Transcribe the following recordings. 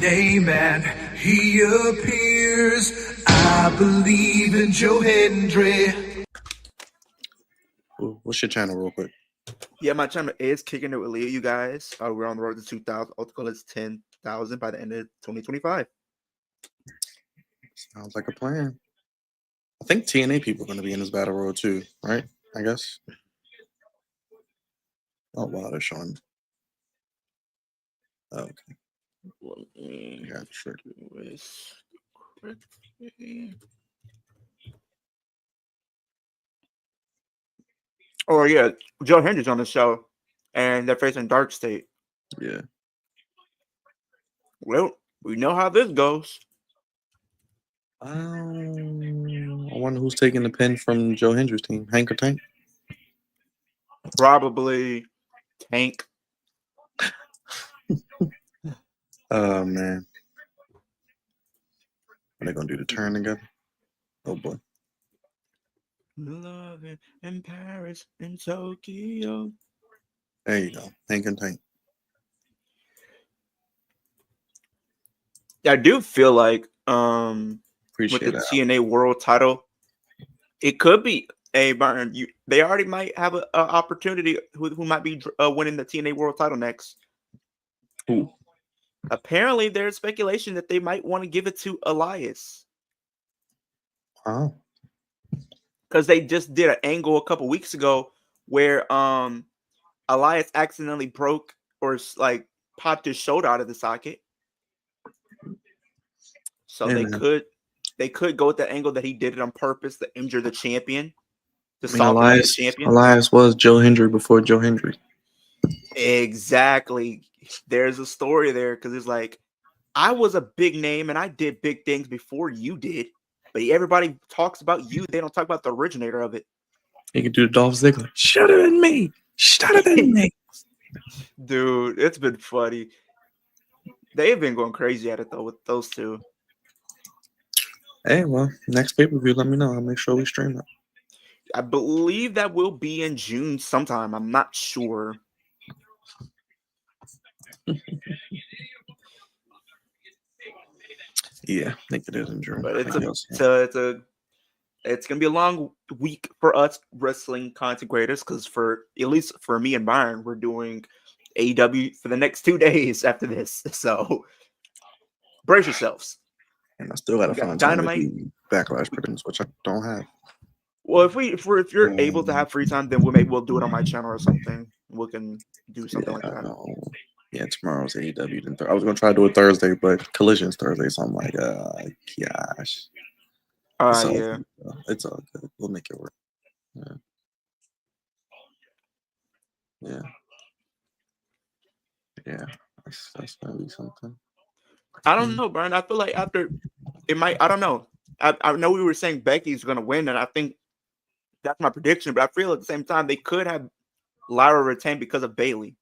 name and he appears. I believe in Joe Hendry. What's your channel, real quick? Yeah, my channel is Kicking It with Leo, you guys. We're on the road to 2,000. Our goal is 10,000 by the end of 2025. Sounds like a plan. I think TNA people are going to be in this battle road too, right? I guess. Oh, wow, they're showing. Oh, okay. Let me Yeah, sure. do this quickly. Oh, yeah. Joe Hendry's on the show, and they're facing Dark State. Yeah. Well, we know how this goes. I wonder who's taking the pin from Joe Hendry's team. Hank or Tank? Probably Tank. Oh, man. Are they going to do the turn together? Oh, boy. Love it in Paris, in Tokyo. There you go. Hank and Tank. I do feel like Appreciate with the that. TNA World Title, it could be a Byron. They already might have an opportunity who might be winning the TNA World Title next. Who? Apparently, there's speculation that they might want to give it to Elias. Oh. Because they just did an angle a couple weeks ago where Elias accidentally broke or like popped his shoulder out of the socket. So they could go with the angle that he did it on purpose to injure the champion. Elias was Joe Hendry before Joe Hendry. Exactly. There's a story there because it's like, I was a big name and I did big things before you did, but everybody talks about you. They don't talk about the originator of it. He could do the Dolph Ziggler. Shut it in me. Shut it in me. Dude, it's been funny. They've been going crazy at it though with those two. Hey, well, next pay-per-view, let me know. I'll make sure we stream it. I believe that will be in June sometime. I'm not sure. Yeah, I think it is in June. But it's gonna be a long week for us wrestling content creators because at least for me and Byron, we're doing AEW for the next 2 days after this. So brace yourselves. And I still gotta find time to do Backlash predictions, which I don't have. Well, if you're able to have free time, then we'll do it on my channel or something. We can do something like that. Yeah, tomorrow's AEW. I was gonna try to do it Thursday, but Collision's Thursday, so I'm like, gosh. Yeah. It's all good. We'll make it work. Yeah. That's gonna be something. I don't know, Brian. I feel like after it might. I don't know. I know we were saying Becky's gonna win, and I think that's my prediction. But I feel at the same time they could have Lyra retain because of Bayley.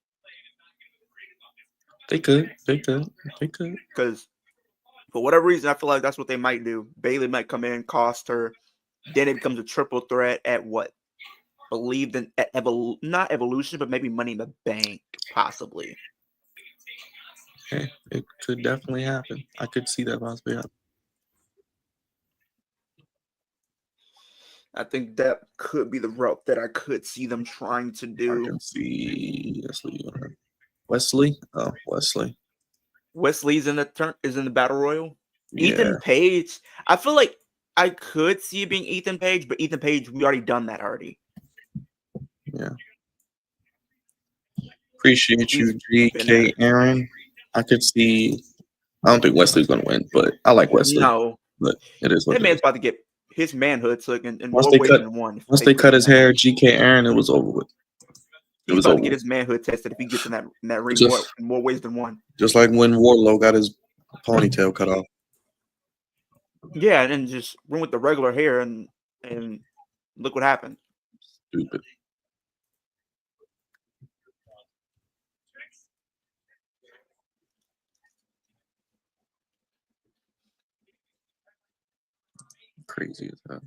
They could. Because for whatever reason, I feel like that's what they might do. Bayley might come in, cost her. Then it becomes a triple threat at what? Believe in not Evolution, but maybe Money in the Bank, possibly. Okay, it could definitely happen. I could see that possibly happen. I think that could be the route that I could see them trying to do. I can see Wesley. Oh, Wesley. Wesley's in the battle royal. Yeah. Ethan Page. I feel like I could see it being Ethan Page, but Ethan Page, we already done that already. Yeah. Appreciate you, GK Aaron. I could see. I don't think Wesley's gonna win, but I like Wesley. No, but it is what that man's about to get his manhood took in once more ways than one. Once they cut his hair, GK Aaron, it was over with. He's about to get his manhood tested if he gets in that ring in more ways than one. Just like when Wardlow got his ponytail cut off. Yeah, and then just run with the regular hair and look what happened. Stupid. Crazy as that.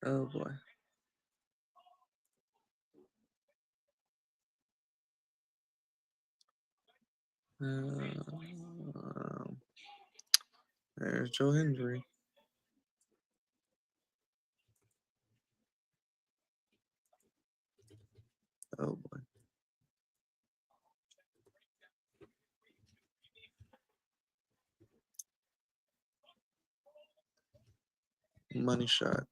Oh boy. There's Joe Hendry. Oh boy. Money shot.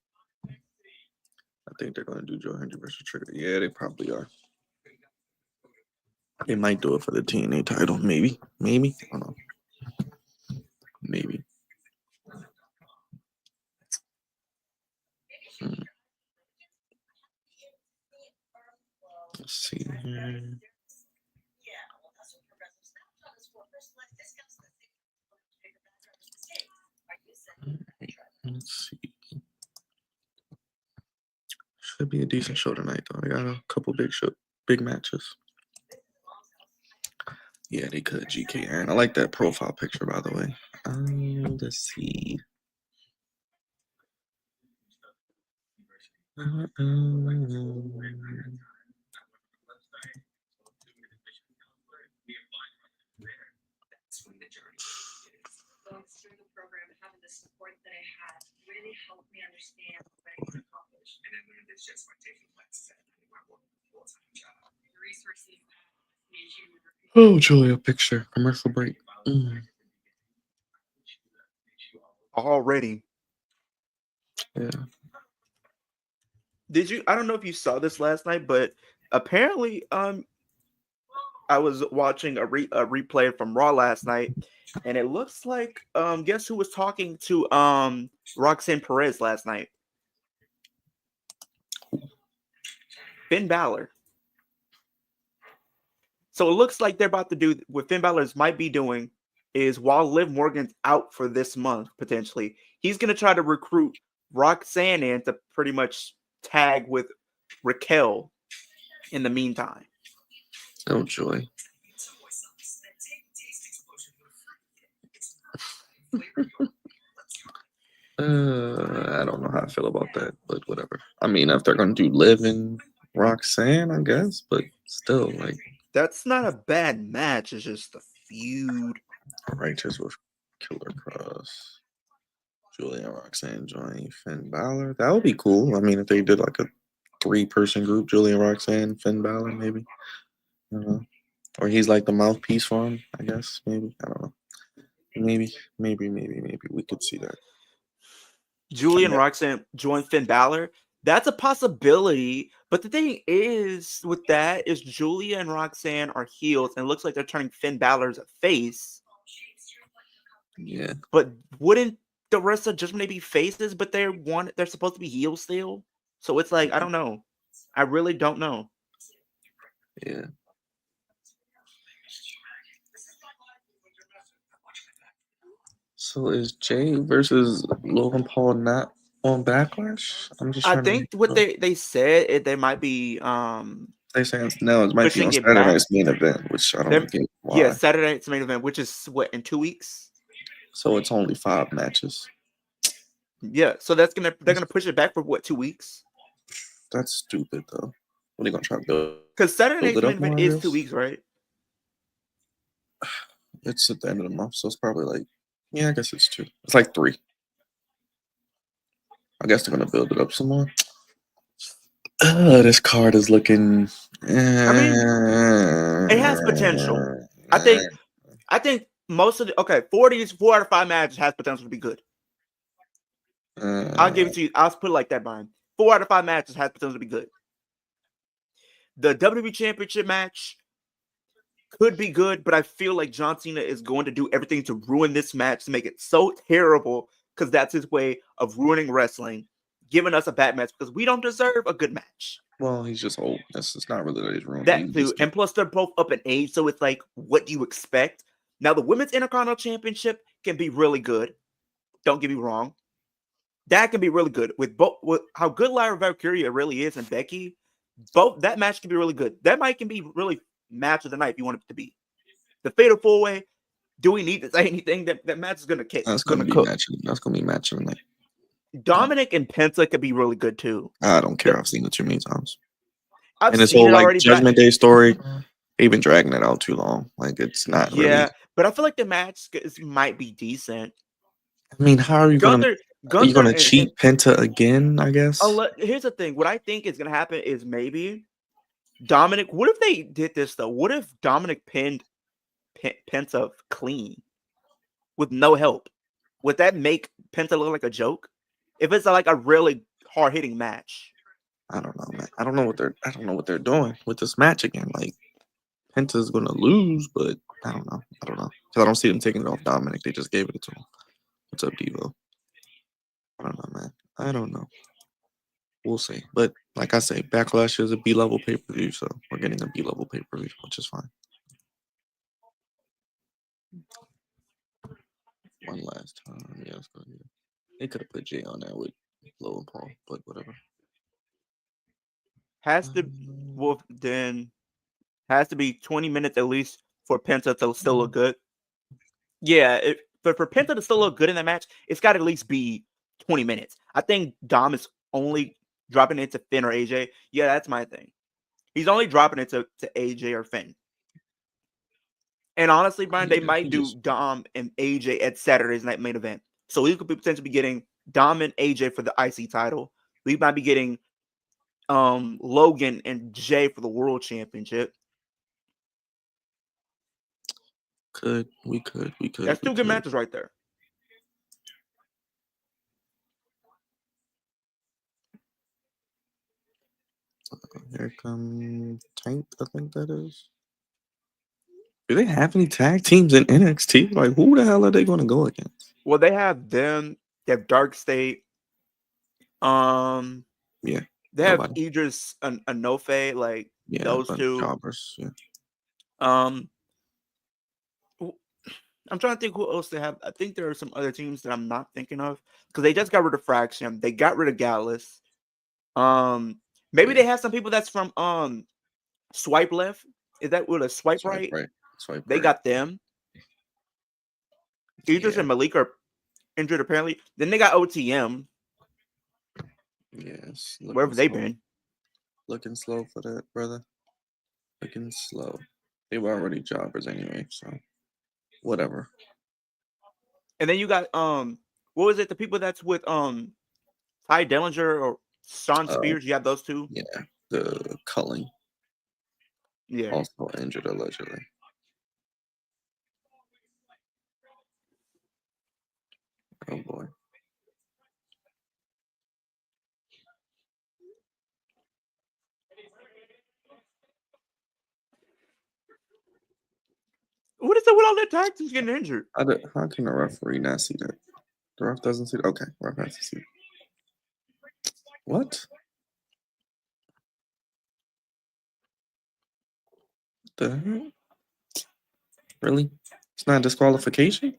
I think they're going to do Joe Hendry versus Trigger. Yeah, they probably are. They might do it for the TNA title. Maybe. Maybe. I don't know. Maybe. Let's see here. Let's see. Should be a decent show tonight, though. I got a couple big matches. Yeah, they could. GK Aaron. I like that profile picture, by the way. Let's see. Oh, Julia, picture. Commercial break. Already. Yeah. Did you? I don't know if you saw this last night, but apparently, I was watching a replay from Raw last night, and it looks like guess who was talking to Roxanne Perez last night? Finn Balor. So it looks like they're about to do what Finn Balor's might be doing is while Liv Morgan's out for this month, potentially, he's going to try to recruit Roxanne in to pretty much tag with Raquel in the meantime. Oh, joy. I don't know how I feel about that, but whatever. I mean, if they're going to do Liv and Roxanne, I guess, but still, like. That's not a bad match. It's just a feud. Righteous with Killer Cross. Julia and Roxanne joining Finn Balor. That would be cool. I mean, if they did like a 3-person group, Julia, Roxanne, Finn Balor, maybe. Or he's like the mouthpiece for him, I guess. Maybe. I don't know. Maybe we could see that. Julia and Roxanne join Finn Balor. That's a possibility. But the thing is, with that, is Julia and Roxanne are heels, and it looks like they're turning Finn Balor's a face. Yeah. But wouldn't the rest of Judgment Day be faces? But they're supposed to be heels still. So it's like, I don't know. I really don't know. Yeah. So is Jay versus Logan Paul not on Backlash? I'm just. I think what they said they might be. They say it might be on Saturday's main event, which I don't get why. Yeah, Saturday's main event, which is what, in 2 weeks. So it's only 5 matches. Yeah, so they're gonna push it back for what, 2 weeks? That's stupid though. What are they gonna try to build? Because Saturday's main event is 2 weeks, right? It's at the end of the month, so it's probably like, yeah, I guess it's 2. It's like 3. I guess they're gonna build it up some more. This card is looking. I mean, it has potential. I think most of the 4 out of 5 matches has potential to be good. I'll give it to you. I'll put it like that, Brian. 4 out of 5 matches has potential to be good. The WWE Championship match could be good, but I feel like John Cena is going to do everything to ruin this match, to make it so terrible, because that's his way of ruining wrestling, giving us a bad match, because we don't deserve a good match. Well, he's just old. It's not really that he's ruining. That too, and plus they're both up in age, so it's like, what do you expect? Now, the Women's Intercontinental Championship can be really good. Don't get me wrong. That can be really good. With how good Lyra Valkyria really is and Becky, that match can be really good. That might can be really match of the night if you want it to be. The Fatal 4-Way, do we need to say anything? That match is going to kick. That's going to be match. That's going to be match of the night. Dominic and Penta could be really good too. I don't care. I've seen it too many times. I've And this seen whole it like already. Judgment Day story, they've been dragging it out too long. Like it's not really. Yeah, but I feel like the match might be decent. I mean, how are you gonna? Are you Gunther gonna cheat Penta again? I guess. Here's the thing. What I think is gonna happen is maybe Dominic. What if they did this though? What if Dominic pinned Penta clean with no help? Would that make Penta look like a joke? If it's like a really hard hitting match. I don't know, man. I don't know what they're doing with this match again. Like Penta's gonna lose, but I don't know. Because I don't see them taking it off Dominic. They just gave it to him. What's up, Devo? I don't know, man. I don't know. We'll see. But like I say, Backlash is a B-level pay-per-view, so we're getting a B-level pay-per-view, which is fine. One last time. Yeah, let's go here. They could have put Jay on there with Logan Paul, but whatever. Has to be 20 minutes at least for Penta to still look good. Yeah, but for Penta to still look good in that match, it's got to at least be 20 minutes. I think Dom is only dropping it to Finn or AJ. Yeah, that's my thing. He's only dropping it to AJ or Finn. And honestly, Brian, they might do Dom and AJ at Saturday's night main event. So we could potentially be getting Dom and AJ for the IC title. We might be getting Logan and Jay for the World Championship. We could. That's two good matches right there. Here come Tank, I think that is. Do they have any tag teams in NXT? Like, who the hell are they going to go against? Well, they have them. They have Dark State. Yeah. They have Idris Anofe, like those two. Jobbers, yeah. I'm trying to think who else they have. I think there are some other teams that I'm not thinking of because they just got rid of Fraction. They got rid of Gallus. Maybe they have some people that's from Swipe Left. Is that what a Swipe Right? Swipe they right. got them. Idris and Malik are injured apparently. Then they got OTM. Yes. Where have they been? Looking slow for that, brother. Looking slow. They were already jobbers anyway, so whatever. And then you got what was it? The people that's with Ty Dellinger or Sean Spears. You have those two. Yeah, the Culling. Yeah. Also injured allegedly. Oh boy. What is it with all the tag teams getting injured? How can a referee not see that? The ref doesn't see it? Okay, ref has to see it. What? The hell? Really? It's not a disqualification?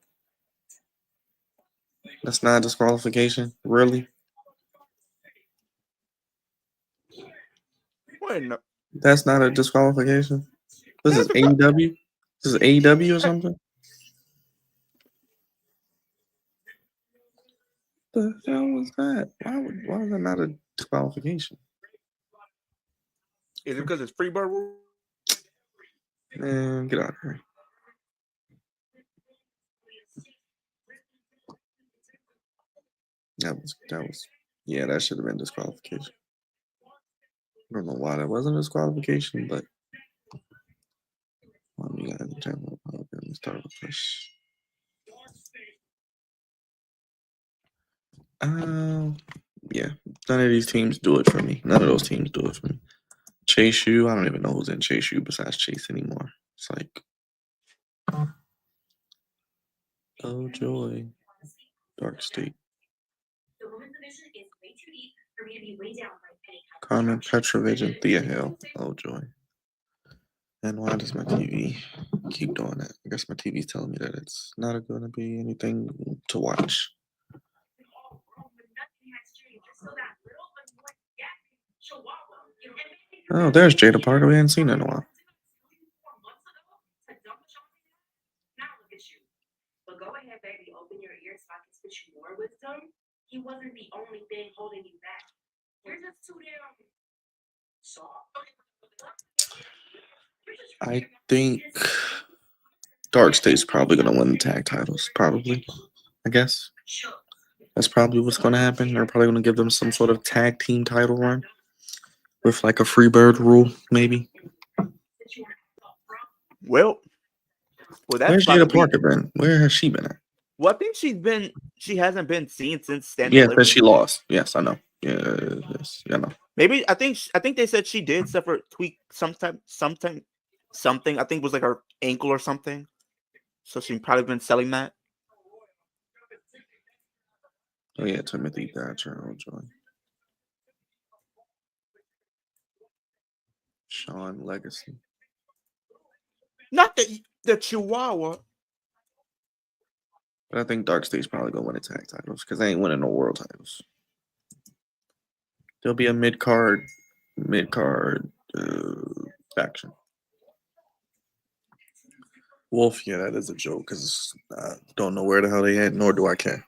That's not a disqualification? Really? What? No. That's not a disqualification? This is AEW? This is AEW or something? The hell was that? Why was that not a disqualification? Is it because it's Freebird rule? Man, get out of here. That should have been disqualification. I don't know why that wasn't a disqualification, but let me start with this. Yeah, none of these teams do it for me. None of those teams do it for me. Chase U, I don't even know who's in Chase U besides Chase anymore. It's like, oh joy, Dark State. Carmen Petrovich and Thea Hale. Oh joy. And why does my TV keep doing that? I guess my TV's telling me that it's not going to be anything to watch. Oh, there's Jada Parker. We hadn't seen her in a while. But go ahead, baby. Open your ears so I can spit you more wisdom. He wasn't the only thing holding you back. You're just too damn soft. I think Dark State's probably gonna win the tag titles. Probably, I guess. That's probably what's gonna happen. They're probably gonna give them some sort of tag team title run with like a free bird rule, maybe. Well, that's Where's Jada Parker been? Where has she been at? Well, I think she hasn't been seen since Stand Yeah, Delivery. because she lost. Yes, I know. Yes, I know. Maybe I think they said she did suffer tweak something. I think it was like her ankle or something. So she's probably been selling that. Oh yeah, Timothy Thatcher. Oh joy. Sean Legacy. Not the Chihuahua. But I think Dark State's probably gonna win the tag titles because they ain't winning no world titles. There'll be a mid card faction. Wolf, yeah, that is a joke because I don't know where the hell they at, nor do I care.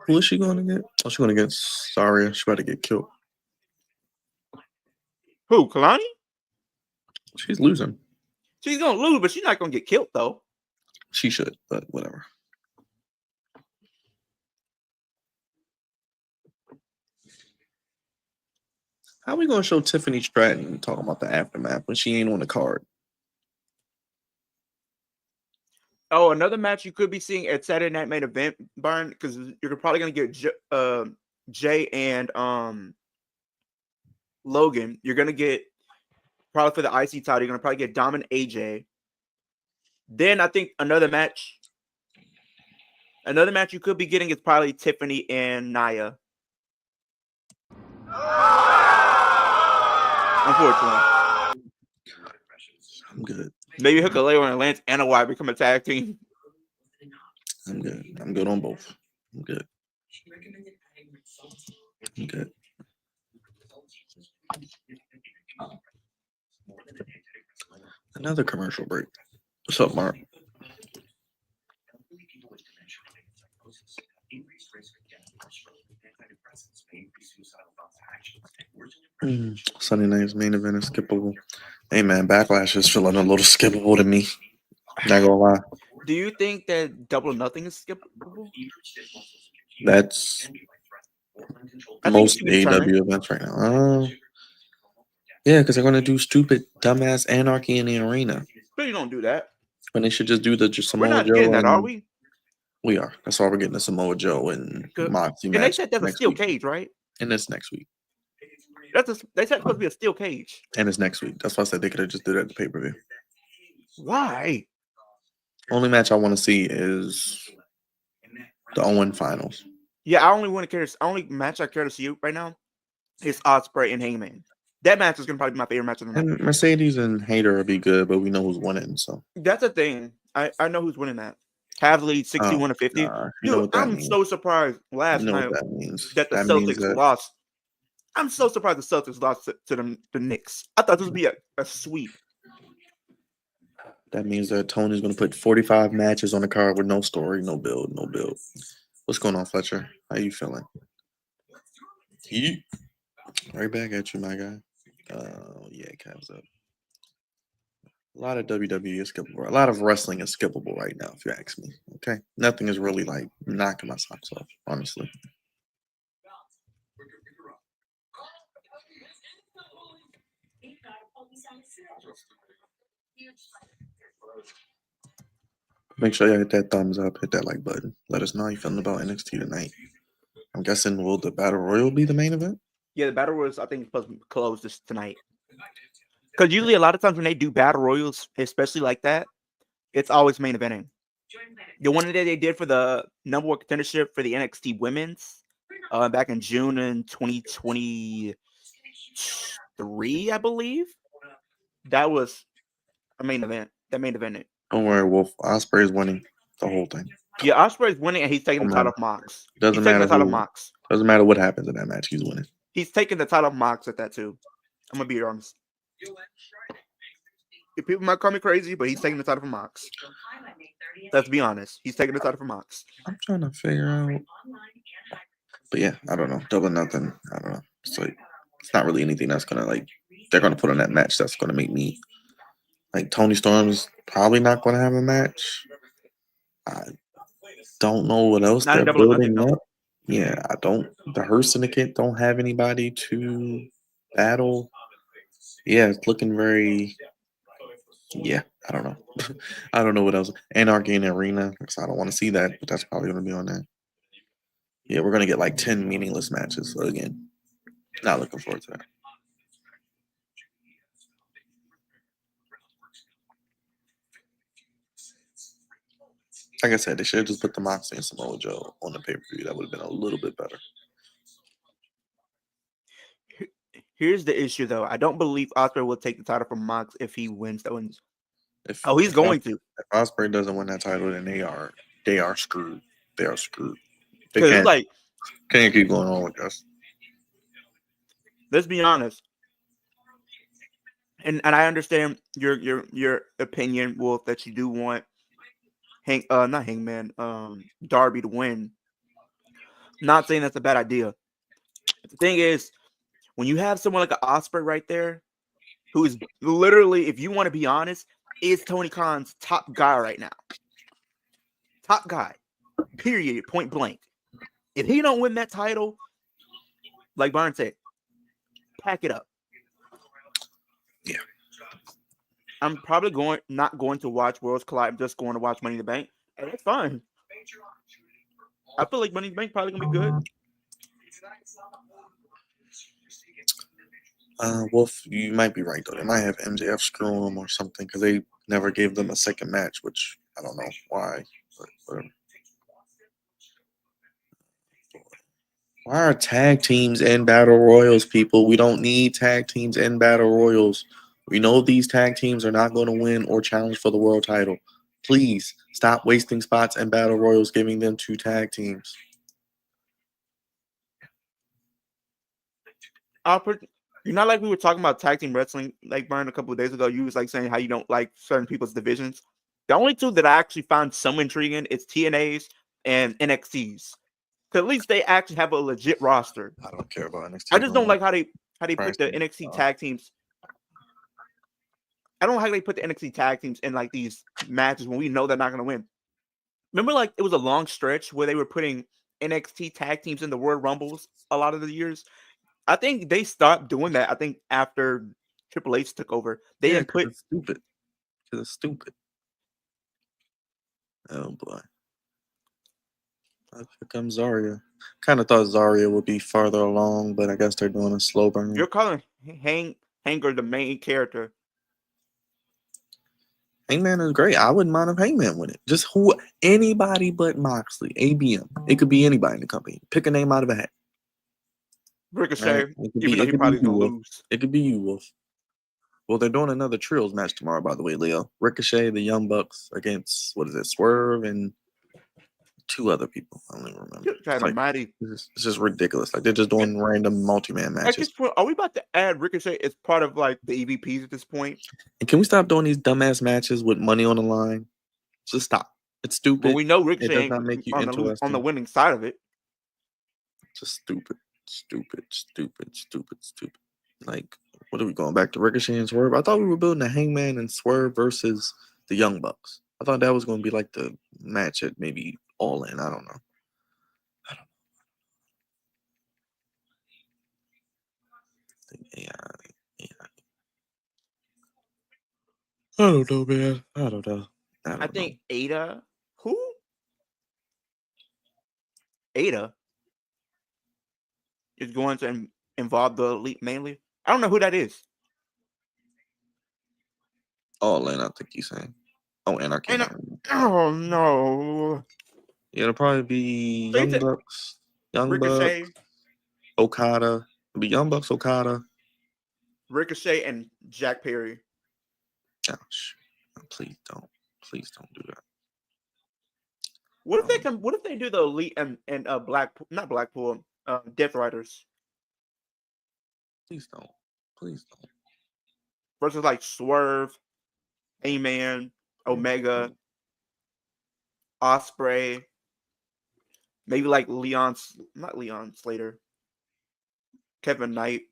Who is she going to get? Oh, she's going to get Saria. She's about to get killed. Who, Kalani? She's losing. She's going to lose, but she's not going to get killed, though. She should, but whatever. How are we going to show Tiffany Stratton talking about the aftermath when she ain't on the card? Oh, another match you could be seeing at Saturday Night Main Event, Byron, because you're probably going to get Jay and Logan. You're going to get, probably for the IC title, you're going to probably get Dom and AJ. Then I think another match you could be getting is probably Tiffany and Nia. Unfortunately. I'm good. Maybe Hikuleo and Lance and Wyatt become a tag team. I'm good. I'm good on both. I'm good. I'm good. Another commercial break. What's up, Mark? Sunday night's main event is skippable. Hey man, Backlash is feeling a little skippable to me. Not gonna lie. Do you think that Double or Nothing is skippable? That's most AEW events right now. Yeah, because they're gonna do stupid, dumbass anarchy in the arena. But you don't do that. When they should just do the Samoa We're not Joe. getting that, are we? We are. That's why we're getting the Samoa Joe and Moxie match. And they said that's a steel cage, right? And it's next week. They said it's supposed to be a steel cage. And it's next week. That's why I said they could have just did it at the pay-per-view. Why? Only match I want to see is the Owen finals. Yeah, only match I care to see right now is Ospreay and Hangman. That match is gonna probably be my favorite match of the night. And Mercedes and Hayter will be good, but we know who's winning. So that's the thing. I know who's winning that. Havli 61-50. Dude, I'm so surprised last night that the Celtics lost. I'm so surprised the Celtics lost to the Knicks. I thought this would be a sweep. That means that Tony's going to put 45 matches on the card with no story, no build. What's going on, Fletcher? How you feeling? Right back at you, my guy. Yeah, Cavs up. A lot of WWE is skippable. A lot of wrestling is skippable right now, if you ask me. Okay? Nothing is really like knocking my socks off, honestly. Make sure you hit that thumbs up, hit that like button. Let us know how you feeling about NXT tonight. I'm guessing will the Battle Royal be the main event? Yeah, the Battle Royals I think supposed to close this tonight. Because usually a lot of times when they do Battle Royals, especially like that, it's always main eventing. The one that they did for the number one contendership for the NXT Women's back in June in 2023, I believe. That was a main event. That main event. Don't worry, Wolf. Ospreay is winning the whole thing. Yeah, Ospreay is winning, and he's taking the title of Mox. Doesn't matter what happens in that match. He's winning. He's taking the title of Mox at that too. I'm gonna be honest. People might call me crazy, but he's taking the title from Mox. Let's be honest. He's taking the title from Mox. I'm trying to figure out. But yeah, I don't know. Double nothing. I don't know. It's like it's not really anything that's gonna like they're gonna put on that match that's gonna make me like Tony Storm's probably not gonna have a match. I don't know what else Not a they're Double or Nothing, building though. up. Yeah, I don't. The Hearst Syndicate don't have anybody to battle. Yeah, it's looking very. Yeah, I don't know. I don't know what else. Anarchy in the Arena. So I don't want to see that, but that's probably going to be on there. Yeah, we're going to get like 10 meaningless matches. So again, not looking forward to that. Like I said, they should have just put the Moxley and Samoa Joe on the pay-per-view. That would have been a little bit better. Here's the issue, though. I don't believe Ospreay will take the title from Mox if he wins. If, Oh, he's if going to. If Ospreay doesn't win that title, then they are screwed. They are screwed. They Because it's like, can't keep going on with this. let's be honest. And I understand your opinion, Wolf, that you do want not Hangman, Darby to win. Not saying that's a bad idea. The thing is, when you have someone like an Ospreay right there, who is literally, if you want to be honest, is Tony Khan's top guy right now. Top guy. Period. Point blank. If he don't win that title, like Byron said, pack it up. Yeah. I'm probably not going to watch Worlds Collide. I'm just going to watch Money in the Bank. And that's fine. I feel like Money in the Bank probably gonna be good. Wolf, you might be right though. They might have MJF screw them or something because they never gave them a second match, which I don't know why. But whatever. Why are tag teams and battle royals, people? We don't need tag teams and battle royals. We know these tag teams are not going to win or challenge for the world title. Please stop wasting spots and battle royals, giving them to tag teams. You're not like we were talking about tag team wrestling, like Byron, a couple of days ago. You was like saying how you don't like certain people's divisions. The only two that I actually found some intrigue in is TNA's and NXT's. Because at least they actually have a legit roster. I don't care about NXT. I just don't like how they put the Pricing. NXT tag teams. I don't know how they put the NXT tag teams in like these matches when we know they're not going to win. Remember, like it was a long stretch where they were putting NXT tag teams in the World Rumbles a lot of the years. I think they stopped doing that. I think after Triple H took over, they didn't put. It's stupid. Because it's stupid. Oh boy. Here comes Zarya. Kind of thought Zarya would be farther along, but I guess they're doing a slow burn. You're calling Hanger the main character. Hangman is great. I wouldn't mind if Hangman win it. Just anybody but Moxley, ABM. It could be anybody in the company. Pick a name out of a hat. Ricochet, Right? even though he probably gonna lose. It could be you, Wolf. Well, they're doing another trios match tomorrow, by the way, Leo. Ricochet, the Young Bucks against Swerve and two other people. I don't even remember. It's just ridiculous. Like they're just doing random multi-man matches. At this point, are we about to add Ricochet as part of like the EVPs at this point? And can we stop doing these dumbass matches with money on the line? Just stop. It's stupid. But we know Ricochet does not make you interesting. on the winning side of it. Just stupid. Like, what are we going back to Ricochet and Swerve? I thought we were building a Hangman and Swerve versus the Young Bucks. I thought that was going to be like the match at maybe All In. I don't know. I don't know, man. I don't know. I think Ada. Who? Ada is going to involve the Elite mainly. I don't know who that is. All In, I think he's saying. Oh, Anarchy. Oh no. Yeah, it'll probably be Young Bucks, Ricochet, Bucks, Okada. It'll be Young Bucks, Okada, Ricochet, and Jack Perry. Gosh, please don't do that. What if they can? What if they do the Elite and Blackpool, Death Riders? Please don't. Versus like Swerve, A-Man, Omega, Osprey, maybe like not Leon Slater, Kevin Knight.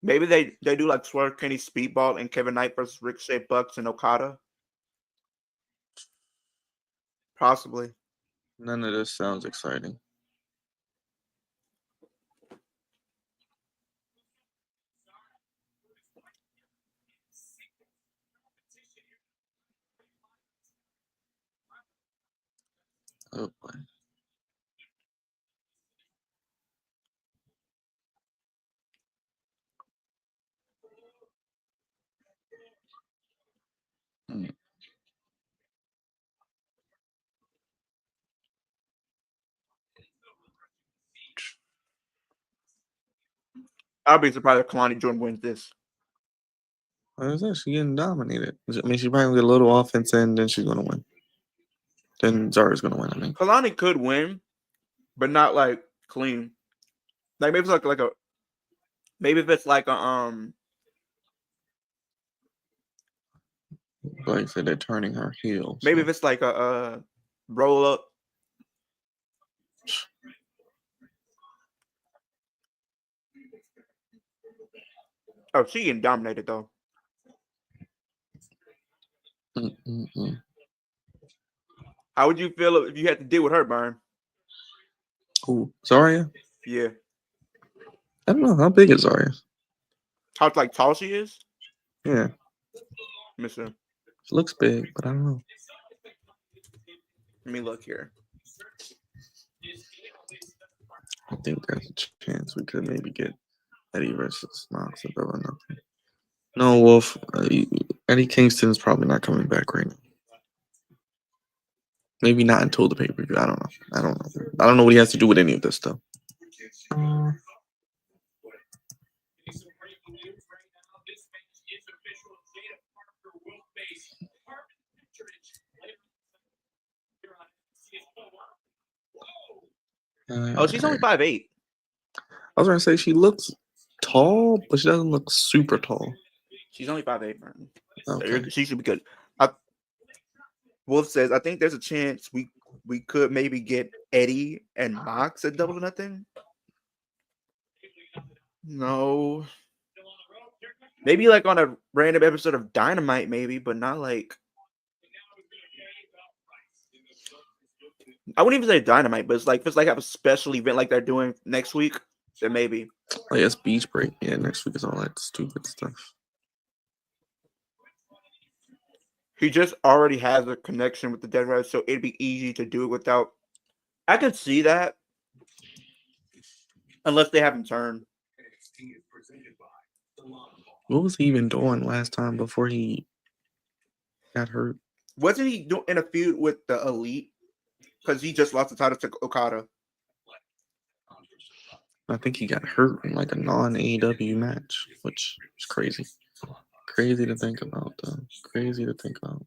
Maybe they do like Swerve Kenny Speedball and Kevin Knight versus Ricochet, Bucks, and Okada. Possibly. None of this sounds exciting. Oh boy. I'll be surprised if Kalani Jordan wins this. What is that? She's getting dominated. I mean, she probably get a little offense in, then she's gonna win. Then Zara's gonna win. I mean, Kalani could win, but not like clean. Like maybe it's like a maybe if it's like a like I said, they're turning her heel. maybe so. if it's like a roll up. Oh, she getting dominated though. How would you feel if you had to deal with her, Byron? Who? Zarya? Yeah. I don't know. How big is Zarya? How like tall she is? Yeah. Mister. She looks big, but I don't know. Let me look here. I think there's a chance we could maybe get Eddie versus Knox or nothing. No, Wolf. Eddie Kingston is probably not coming back right now. Maybe not until the pay-per-view. I don't know. I don't know what he has to do with any of this stuff. Oh, she's only 5'8". I was gonna say she looks tall, but she doesn't look super tall. She's only 5'8", Martin. Okay. So she should be good. Wolf says, I think there's a chance we could maybe get Eddie and Mox at Double or Nothing. No. Maybe like on a random episode of Dynamite, maybe, but not like. I wouldn't even say Dynamite, but it's like if it's like have a special event like they're doing next week, then maybe. Oh, yes, Beach Break. Yeah, next week is all that stupid stuff. He just already has a connection with the Dead Rise, so it'd be easy to do it without. I could see that, unless they haven't turned. What was he even doing last time before he got hurt? Wasn't he in a feud with the Elite? Because he just lost the title to Okada. I think he got hurt in like a non-AEW match, which is crazy. Crazy to think about, though. Crazy to think about.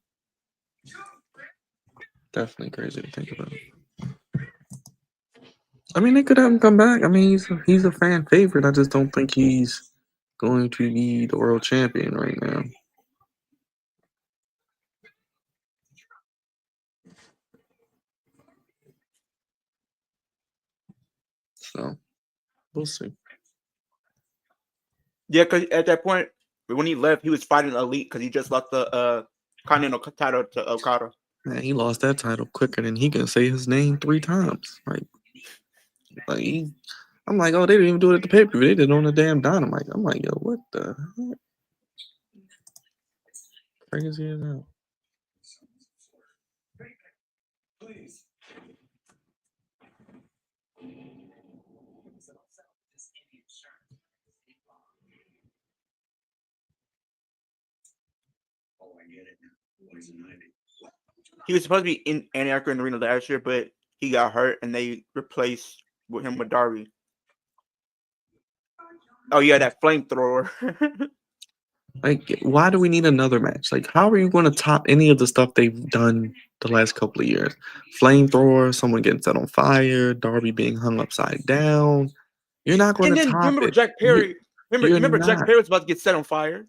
Definitely crazy to think about. I mean, they could have him come back. I mean, he's a fan favorite. I just don't think he's going to be the world champion right now. So, we'll see. Yeah, because at that point, when he left, he was fighting Elite because he just lost the Continental title to Okada. Man, he lost that title quicker than he can say his name 3 times. I'm like, oh, they didn't even do it at the pay-per-view. They did it on the damn Dynamite. I'm like, yo, what the heck? Crazy as hell. He was supposed to be in Antioch in the Arena last year, but he got hurt, and they replaced him with Darby. Oh, yeah, that flamethrower. Like, why do we need another match? Like, how are you going to top any of the stuff they've done the last couple of years? Flamethrower, someone getting set on fire, Darby being hung upside down. You're not going to top remember it. Jack Perry. Remember not. Jack Perry was about to get set on fire.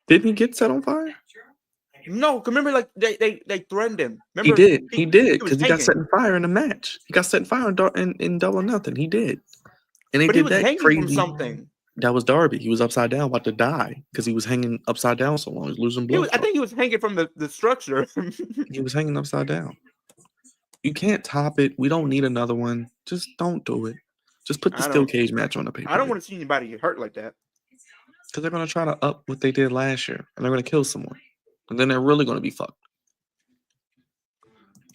Didn't he get set on fire? No, remember, like they threatened him. He Remember, did. He did was because he got set hanging. on fire in the match. He got set on fire in Double or Nothing. He did, and they But he did was that hanging from crazy. something. That was Darby. He was upside down, about to die because he was hanging upside down so long. He was losing blood. I think he was hanging from the structure. He was hanging upside down. You can't top it. We don't need another one. Just don't do it. Just put the steel cage match on the paper. I don't want to see anybody get hurt like that. Because they're going to try to up what they did last year. And they're going to kill someone. And then they're really going to be fucked.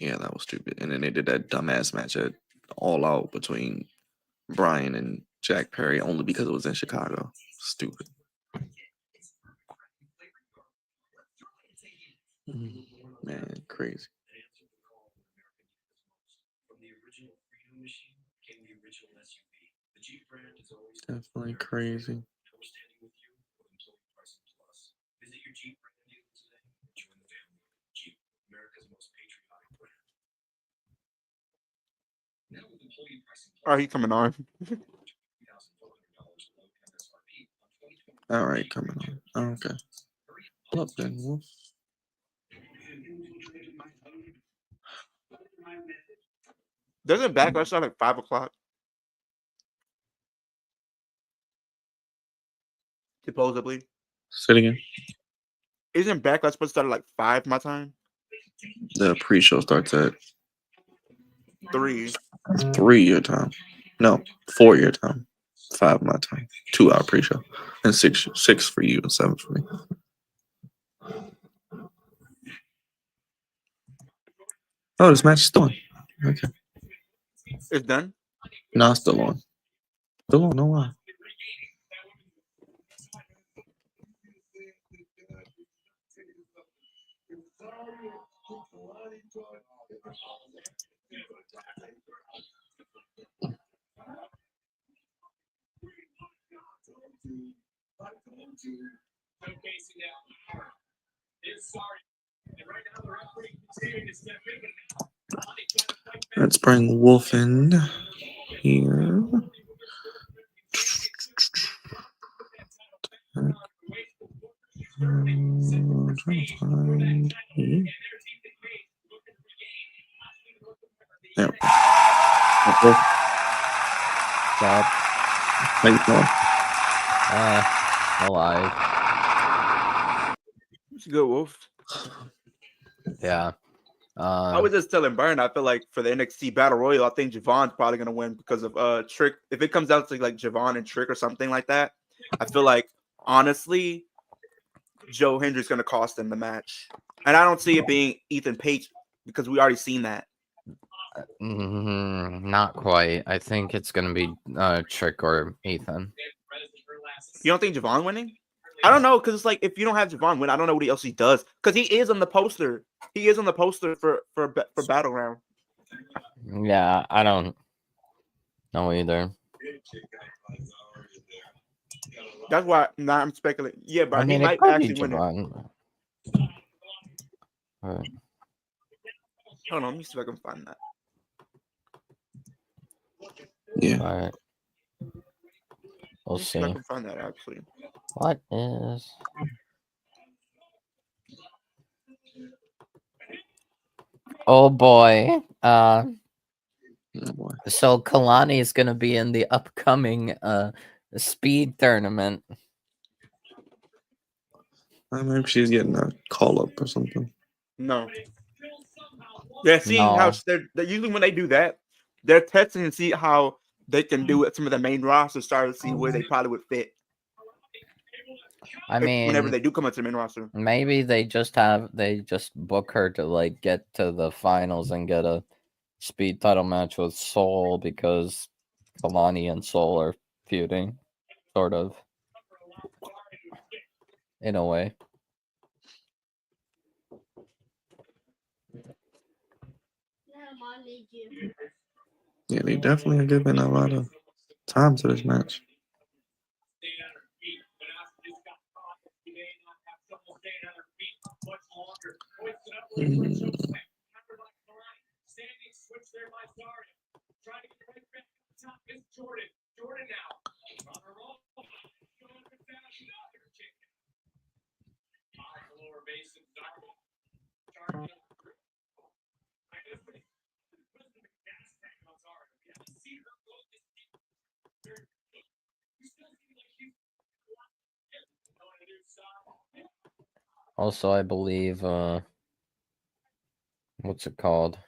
Yeah, that was stupid. And then they did that dumbass match at All Out between Bryan and Jack Perry only because it was in Chicago. Stupid. Man, crazy. Definitely crazy. Oh, he's coming on. All right, coming on. Oh, okay. Look, then, Wolf. Doesn't Backlash start at 5 o'clock? Supposedly. Say it again. Isn't Backlash supposed to start at like 5 my time? The pre-show starts at 3. 3 your time. No, 4 your time. 5 my time. 2 hour pre-show. And 6 for you and 7 for me. Oh, this match is still on. Okay. It's done? No, it's still on. Still on, no why. Let's bring Wolf in here. I'm trying to find here. There we go. Wolf, What's up? how you doing? Alive. It's a good, Wolf. Yeah. I was just telling Byron, I feel like for the NXT Battle Royal, I think Javon's probably gonna win because of Trick. If it comes out to like Javon and Trick or something like that, I feel like honestly, Joe Hendry's gonna cost him the match. And I don't see it being Ethan Page because we already seen that. Not quite. I think it's gonna be Trick or Ethan. You don't think Javon winning? I don't know, because it's like if you don't have Javon win, I don't know what else he does. Because he is on the poster. He is on the poster for Battleground. Yeah, I don't know either. That's why I'm speculating. Yeah, but I mean, he it might could actually be win it. Javon. But Hold on, let me see if I can find that. Yeah. but we'll Let me see see. if I can find that actually. What is? Oh boy. Oh boy. So Kalani is gonna be in the upcoming speed tournament. Maybe she's getting a call up or something. No. They're seeing how they're usually when they do that, they're testing and see how they can do it. Some of the main roster start to see where they probably would fit. I mean, whenever they do come into the main roster, maybe they just book her to like get to the finals and get a speed title match with Soul because Kalani and Soul are feuding, sort of, in a way. Yeah, they definitely are giving a lot of time to this match. Also, I believe what's it called?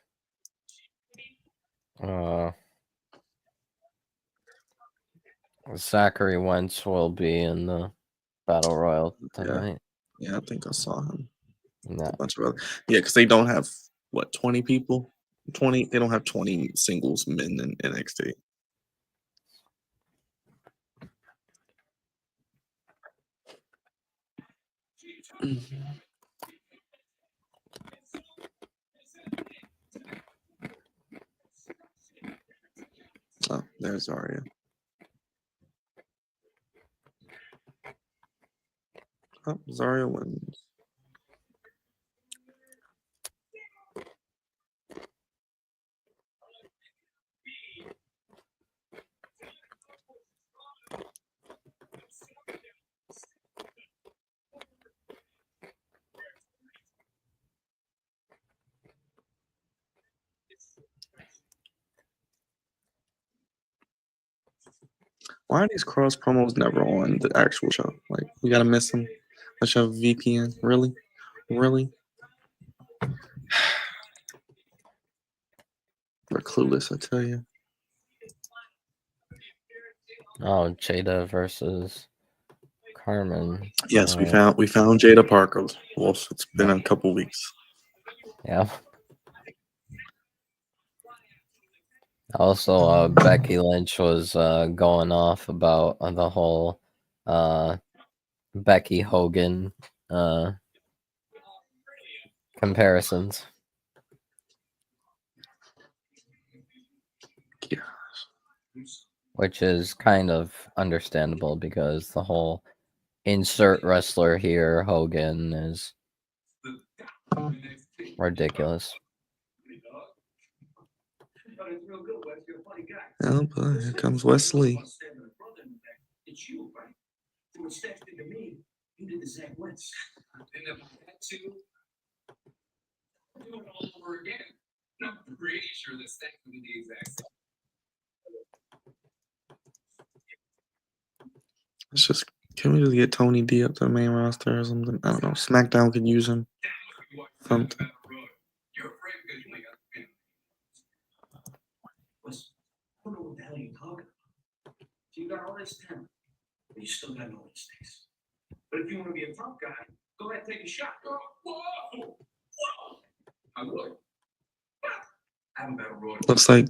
Zachary Wentz will be in the Battle Royal tonight. Yeah, I think I saw him. Yeah. A bunch of other. Yeah, because they don't have what 20 people. 20. They don't have 20 singles men in NXT. Oh, there's Zarya. Oh, Zarya wins. Why are these cross promos never on the actual show? Like, we gotta miss them. Let's have VPN. Really? Really? They're clueless, I tell you. Oh, Jada versus Carmen. Yes, we found Jada Parker. Well, it's been a couple weeks. Yeah. Also, Becky Lynch was going off about the whole Becky Hogan comparisons. Yeah. Which is kind of understandable because the whole insert wrestler here, Hogan, is ridiculous. Oh, boy, here comes Wesley. It's you, right? So it's texted to me. You did the Zach Wentz. And if I had to do it all over again, I'm pretty sure the stats would be the exact same. Let's just, can we just get Tony D up to the main roster or something? I don't know. SmackDown could use him. Something. You're afraid because you ain't got the pin. Listen, I don't know what the hell you're talking about. So you got all this talent, but you still got no instincts. But if you want to be a tough guy, go ahead and take a shot. Whoa! Whoa! I would. I haven't battle royal. Looks like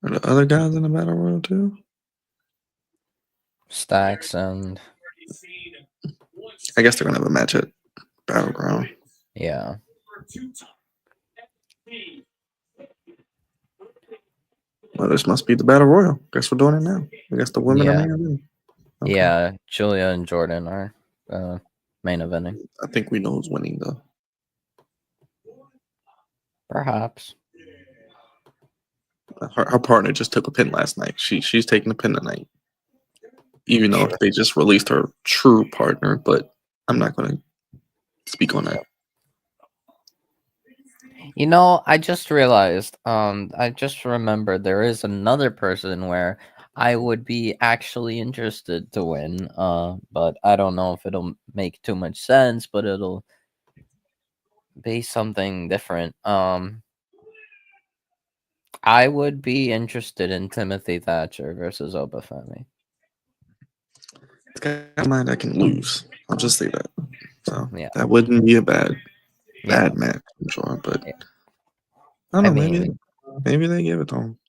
are the other guys in the battle royal too? Stacks and I guess they're gonna have a match at Battleground. yeah. Well, this must be the battle royal. Guess we're doing it now. I guess the women are main eventing. Okay. Yeah, Julia and Jordan are main eventing. I think we know who's winning though. Perhaps. Her partner just took a pin last night. She's taking a pin tonight. Even though they just released her true partner, but I'm not going to speak on that. You know, I just realized, I just remembered there is another person where I would be actually interested to win, but I don't know if it'll make too much sense, but it'll be something different. I would be interested in Timothy Thatcher versus Obafemi. It's got a mind I can lose. I'll just say that. So Yeah. that wouldn't be a bad Yeah. match, I'm sure. But Yeah. I don't know. mean, Maybe they give it to him.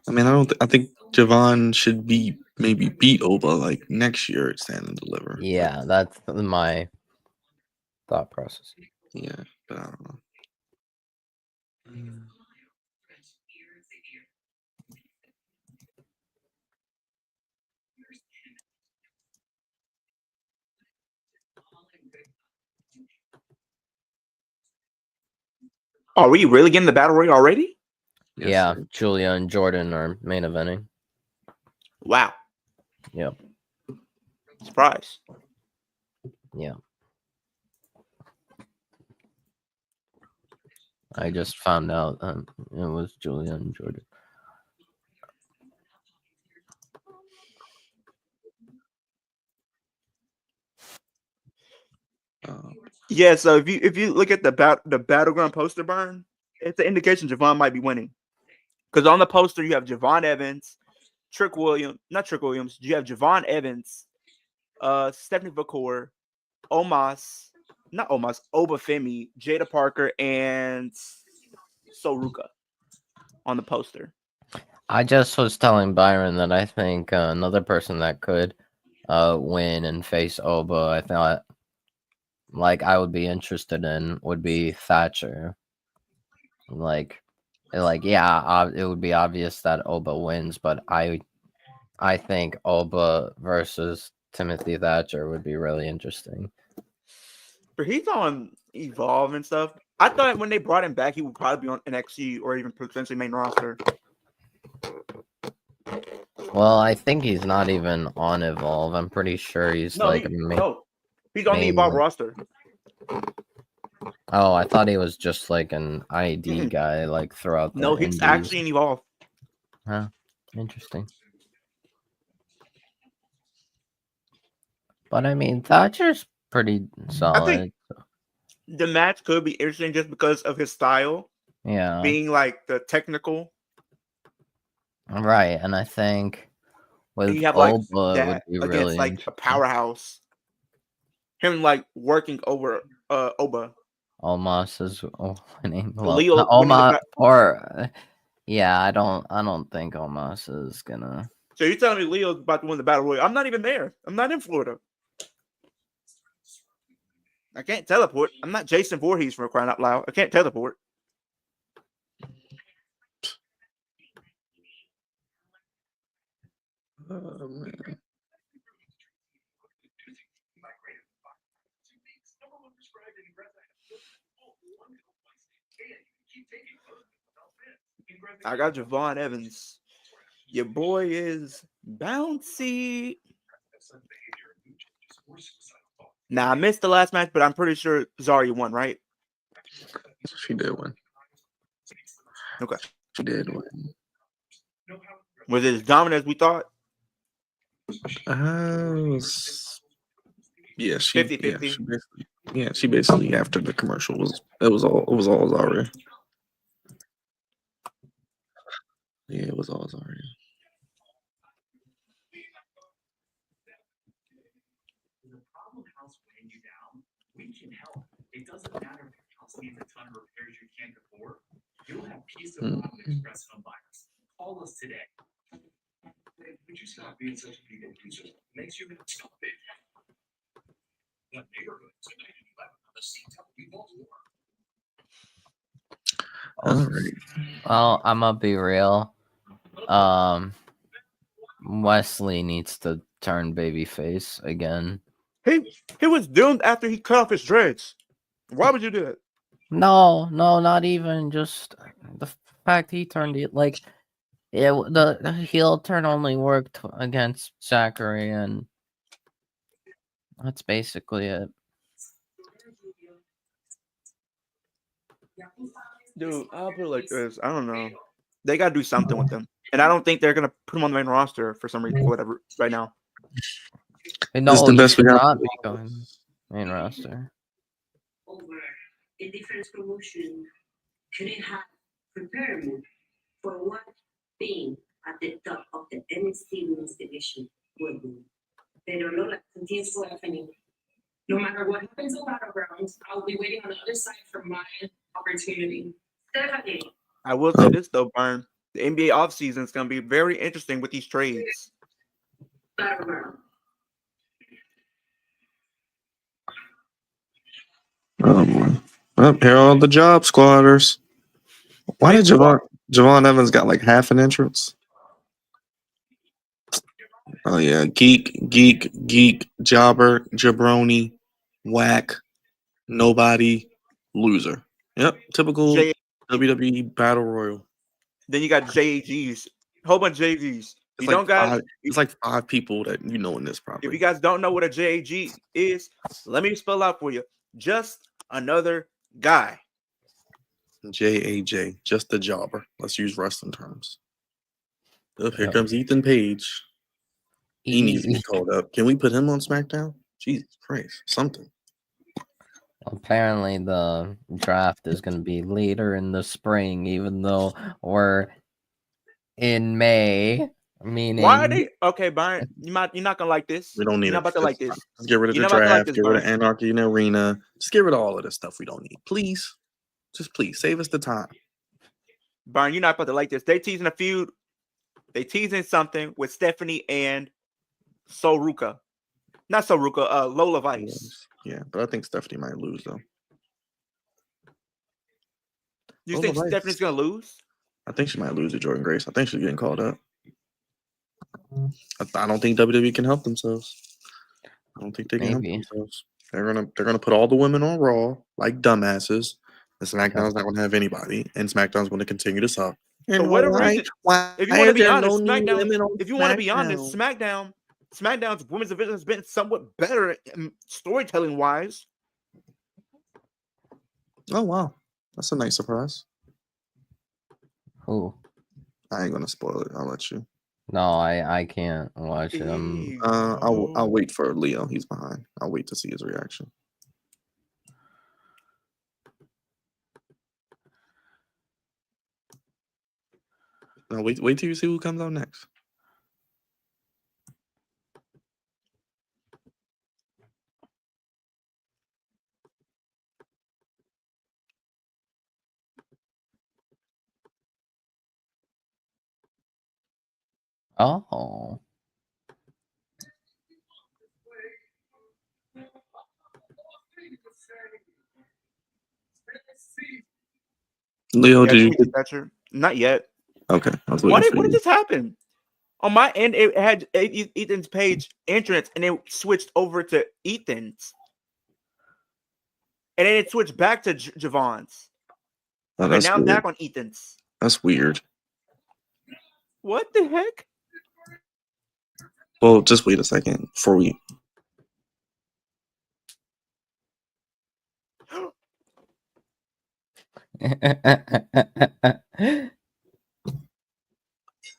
I mean, I think Javon should be maybe beat Oba like next year at Stand and Deliver. yeah, that's my thought process. Yeah, but I don't know. Are we really getting the battle royal already? Yes, Yeah, sir. Julia and Jordan are main eventing. Wow. Yep. Surprise. Yeah. I just found out it was Julia and Jordan. Yeah, so if you look at the battleground poster burn, it's an indication Javon might be winning. Because on the poster you have Javon Evans, not Trick Williams. You have Javon Evans, Stephanie Vakor, Obafemi, Jada Parker, and Soruka on the poster. I just was telling Byron that I think another person that could win and face Oba, I thought like I would be interested in would be Thatcher. Like yeah, it would be obvious that Oba wins, but I think Oba versus Timothy Thatcher would be really interesting. But he's on Evolve and stuff. I thought when they brought him back, he would probably be on NXT or even potentially main roster. Well, I think he's not even on Evolve. I'm pretty sure he's He's on the Evolve roster. Oh, I thought he was just like an ID guy, like throughout the. No, he's indies. actually in Evolve. Huh. Interesting. But I mean, Thatcher's pretty solid. I think the match could be interesting just because of his style. Yeah. Being like the technical. Right, and I think with you have Oba like would be against really like a powerhouse. Him like working over Oba. Almost is winning. Leo Almost or yeah, I don't think Almost is gonna. So you're telling me Leo's about to win the battle royal? I'm not even there. I'm not in Florida. I can't teleport. I'm not Jason Voorhees for crying out loud. I can't teleport. Oh, man. I got Javon Evans. Your boy is bouncy. Now, I missed the last match, but I'm pretty sure Zarya won, right? She did win. Okay. She did win. Was it as dominant as we thought? Yeah, she 50-50. She basically after the commercial it was all Zarya. Yeah, it was all Zarya. The problem house weighing you down, we can help. It doesn't matter if your house needs a ton of repairs you can't afford. You'll have peace of mind with Express Home Buyers. Call us today. Would you stop being such a people pleaser? Makes you stop it. The neighborhood tonight at 11 on the C-Tel Baltimore. All right. Well, I'm gonna be real. Wesley needs to turn babyface again. He was doomed after he cut off his dreads. Why would you do that? No, not even just the fact he turned it like the heel turn only worked against Zachary, and that's basically it. Dude, I'll put it like this. I don't know. They gotta do something with them. And I don't think they're gonna put him on the main roster for some reason, whatever, right now. No, This is the he best we should got. not be going main roster. Over a different promotion couldn't have prepared me for what being at the top of the NXT Women's Division would be. Pero Lola continues to happening. No matter what happens on Battlegrounds, I'll be waiting on the other side for my opportunity. Stephanie. I will say this though, Byron. The NBA offseason is gonna be very interesting with these trades. Battleground. Well, here are all the job squatters. Why did Javon Evans got like half an entrance? Oh yeah, geek, jobber, jabroni, whack, nobody, loser. Yep, typical WWE Battle Royal. Then you got JAGs, a whole bunch of JAGs. It's like five people that you know in this property. If you guys don't know what a JAG is, let me spell out for you. Just another guy. JAJ, just a jobber. Let's use wrestling terms. Oh, here comes Ethan Page. He needs to be called up. Can we put him on SmackDown? Jesus Christ, something. Apparently, the draft is going to be later in the spring, even though we're in May. Meaning, Why are they okay, Byron? You're not gonna like this. We don't need You're not it. about to like this. Just get rid of You're the not about to like draft. this, Get rid of Byron. anarchy in the arena. Just get rid of all of this stuff we don't need, please. Just please save us the time. Byron, you're not about to like this. They teasing a feud. They teasing something with Stephanie and Soruka. Not Soruka, Lola Vice. Yeah, but I think Stephanie might lose though. You Lola think Vice. Stephanie's gonna lose? I think she might lose to Jordan Grace. I think she's getting called up. I don't think WWE can help themselves. I don't think they can help Maybe. themselves. They're gonna put all the women on Raw like dumbasses. And SmackDown's not gonna have anybody, and SmackDown's gonna continue to suck. And For whatever why? reason, Why if you want to is be there honest, no new women on if you want to be honest, SmackDown? SmackDown's women's division has been somewhat better storytelling wise. Oh wow, that's a nice surprise. Who? I ain't gonna spoil it. I'll let you. No, I can't watch it. I'll wait for Leo. He's behind. I'll wait to see his reaction. No, wait till you see who comes out next. Oh. Leo, Yeah, did you? Timothy Thatcher. Not yet. Okay, I was What waiting did for you. just happen? On my end, it had Ethan's page entrance, and it switched over to Ethan's, and then it switched back to Javon's. Oh, Okay, that's now I'm weird. back on Ethan's. That's weird. What the heck? Well, just wait a second before we.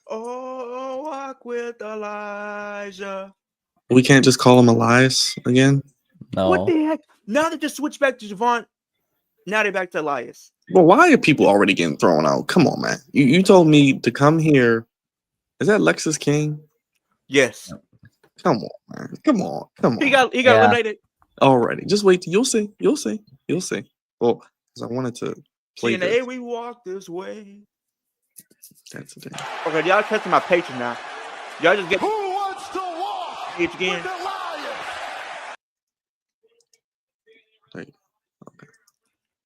Oh, walk with Elijah. We can't just call him Elias again. What No. the heck? Now they just switched back to Javon. Now they're back to Elias. Well, why are people already getting thrown out? Come on, man. You told me to come here. Is that Lexus King? Yes. Come on, man. Come on. He got Yeah. eliminated. Already. Just wait. You'll see. You'll see. You'll see. Well, because I wanted to play TNA, this. we walk this way. That's the thing. Okay, y'all testing my patience now. Y'all just get Who wants to walk page again. with the lion? Like,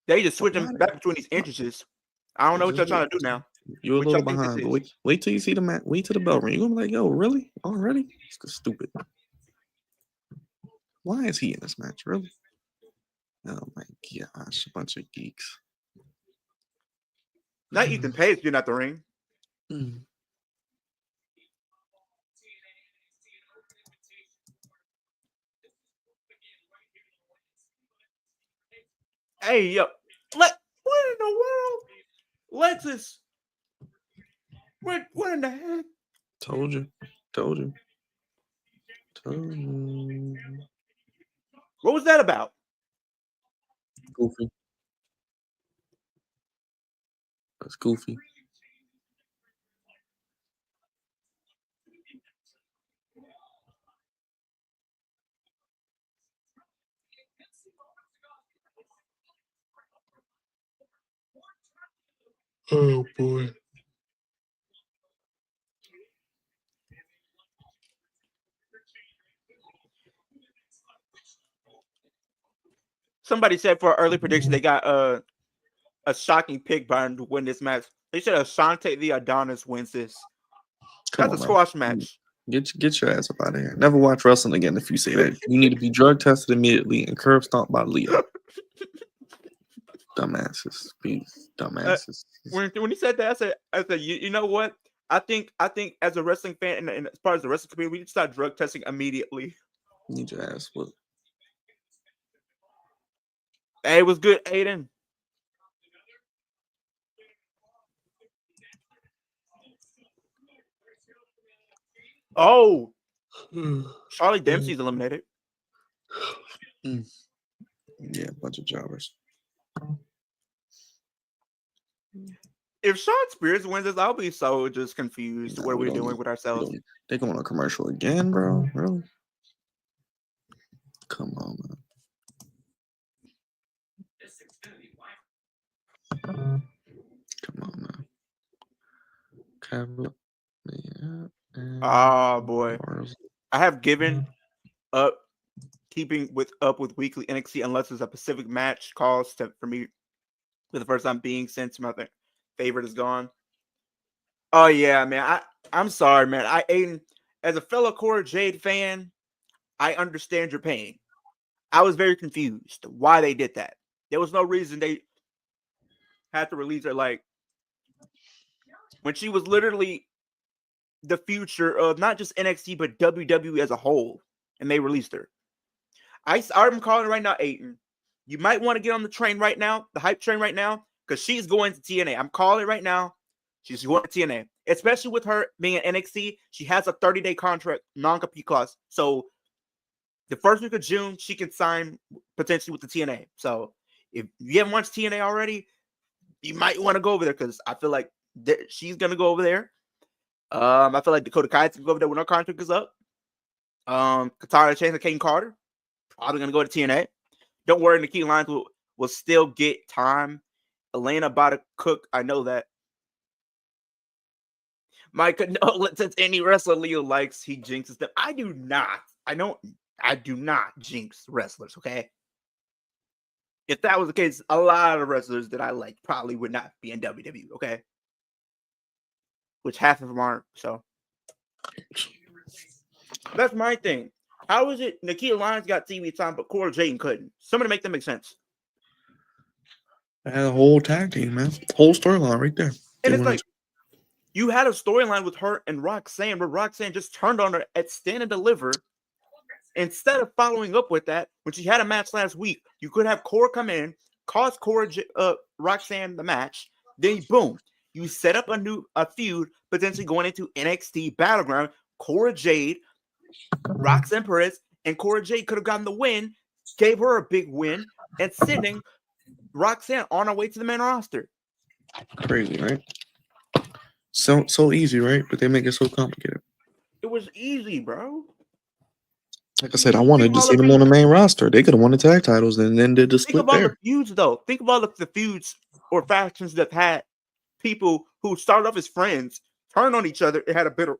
They just switching back between these entrances. I don't know what y'all trying to do now. you're a Which little y'all think this behind, but is? wait till you see the match. Wait till the bell ring. You're gonna be like, yo, really? Already? It's stupid. Why is he in this match? Really? Oh my gosh, a bunch of geeks. Not Ethan Page getting out the ring. Mm. Hey, yo, what in the world? Lexus. What in the heck? Told you. Told you. Told you. What was that about? Goofy. That's goofy. Oh boy. Somebody said for an early prediction they got a shocking pick Byron to win this match. They said Ashante the Adonis wins this. Come That's on, a man. squash match. Get your ass up out of here. Never watch wrestling again if you say that. You need to be drug tested immediately and curb stomped by Leo. Dumbasses. These dumbasses. When he said that, I said, you know what? I think as a wrestling fan and as far as the wrestling community, we need to start drug testing immediately. Need your ass whooped. Hey, it was good, Aiden. Oh, Charlie Dempsey's eliminated. Yeah, a bunch of jobbers. If Sean Spears wins this, I'll be so just confused. Nah, What are we we don't doing need- with we ourselves? don't- They going on commercial again, bro? Really? Come on, man. This Xfinity Wi-Fi. Come on, man. Cavalier. Yeah. Oh boy, Bars. I have given up keeping up with weekly NXT unless there's a Pacific match calls for me for the first time being since my favorite is gone. Oh yeah, man. I'm sorry, man. Aiden, as a fellow Cora Jade fan, I understand your pain. I was very confused why they did that. There was no reason they had to release her like when she was literally the future of not just NXT but WWE as a whole, and they released her. I'm calling right now, Aiden. You might want to get on the train right now, the hype train right now, because she's going to TNA. I'm calling it right now. She's going to TNA, especially with her being an NXT. She has a 30-day contract, non-compete clause. So the first week of June, she can sign potentially with the TNA. So if you haven't watched TNA already, you might want to go over there because I feel like she's gonna go over there. I feel like Dakota Kai's gonna go over there when her contract is up. Katara Chase and Kane Carter probably gonna go to TNA. Don't worry, Nikki Lyons will still get time. Elena about to cook. I know that. My condolences to any wrestler Leo likes. He jinxes them. I do not. I do not jinx wrestlers. Okay. If that was the case, a lot of wrestlers that I like probably would not be in WWE. Okay. Which half of them aren't. So that's my thing. How is it Nikki Lyons got TV time, but Cora Jade couldn't? Somebody make that make sense. I had a whole tag team, man. Whole storyline right there. And it's like you had a storyline with her and Roxanne, where Roxanne just turned on her at Stand and Deliver. Instead of following up with that, when she had a match last week, you could have Cora come in, cause Roxanne the match, then boom, you set up a feud potentially going into NXT Battleground. Cora Jade, Roxanne Perez, and Cora Jade could have gotten the win, gave her a big win, and sending Roxanne on her way to the main roster. Crazy, right? So easy, right? But they make it so complicated. It was easy, bro. Like I said, I wanted to see them on the main roster. They could have won the tag titles and then did the Think split of all there. the feuds, though. Think of all the feuds or factions that had people who started off as friends turn on each other and had a bitter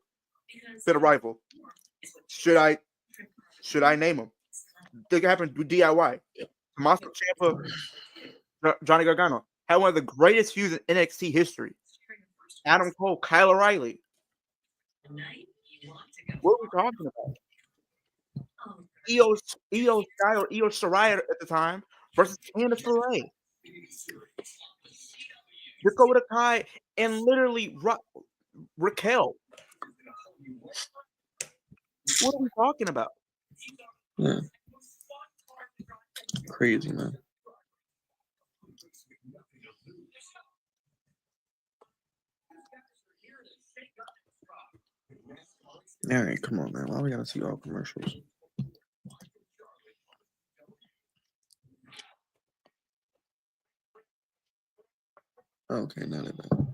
rival. Should I name them? Think it happened with DIY. Tommaso Ciampa, Johnny Gargano had one of the greatest feuds in NXT history. Adam Cole, Kyle O'Reilly. What are we talking about? Io Sky or Io Shirai at the time versus Candice LeRae. Dakota Kai and literally Raquel. What are we talking about? Yeah. Crazy, man. All right, come on, man. Why we gotta see all commercials? Okay, none of that.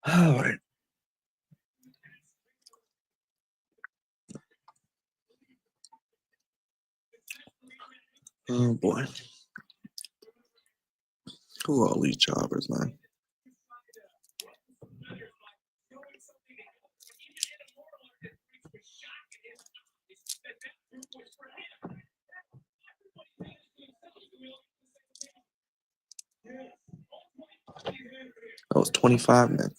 All right. Oh boy. Who are all these jobbers, man? I was 25 men.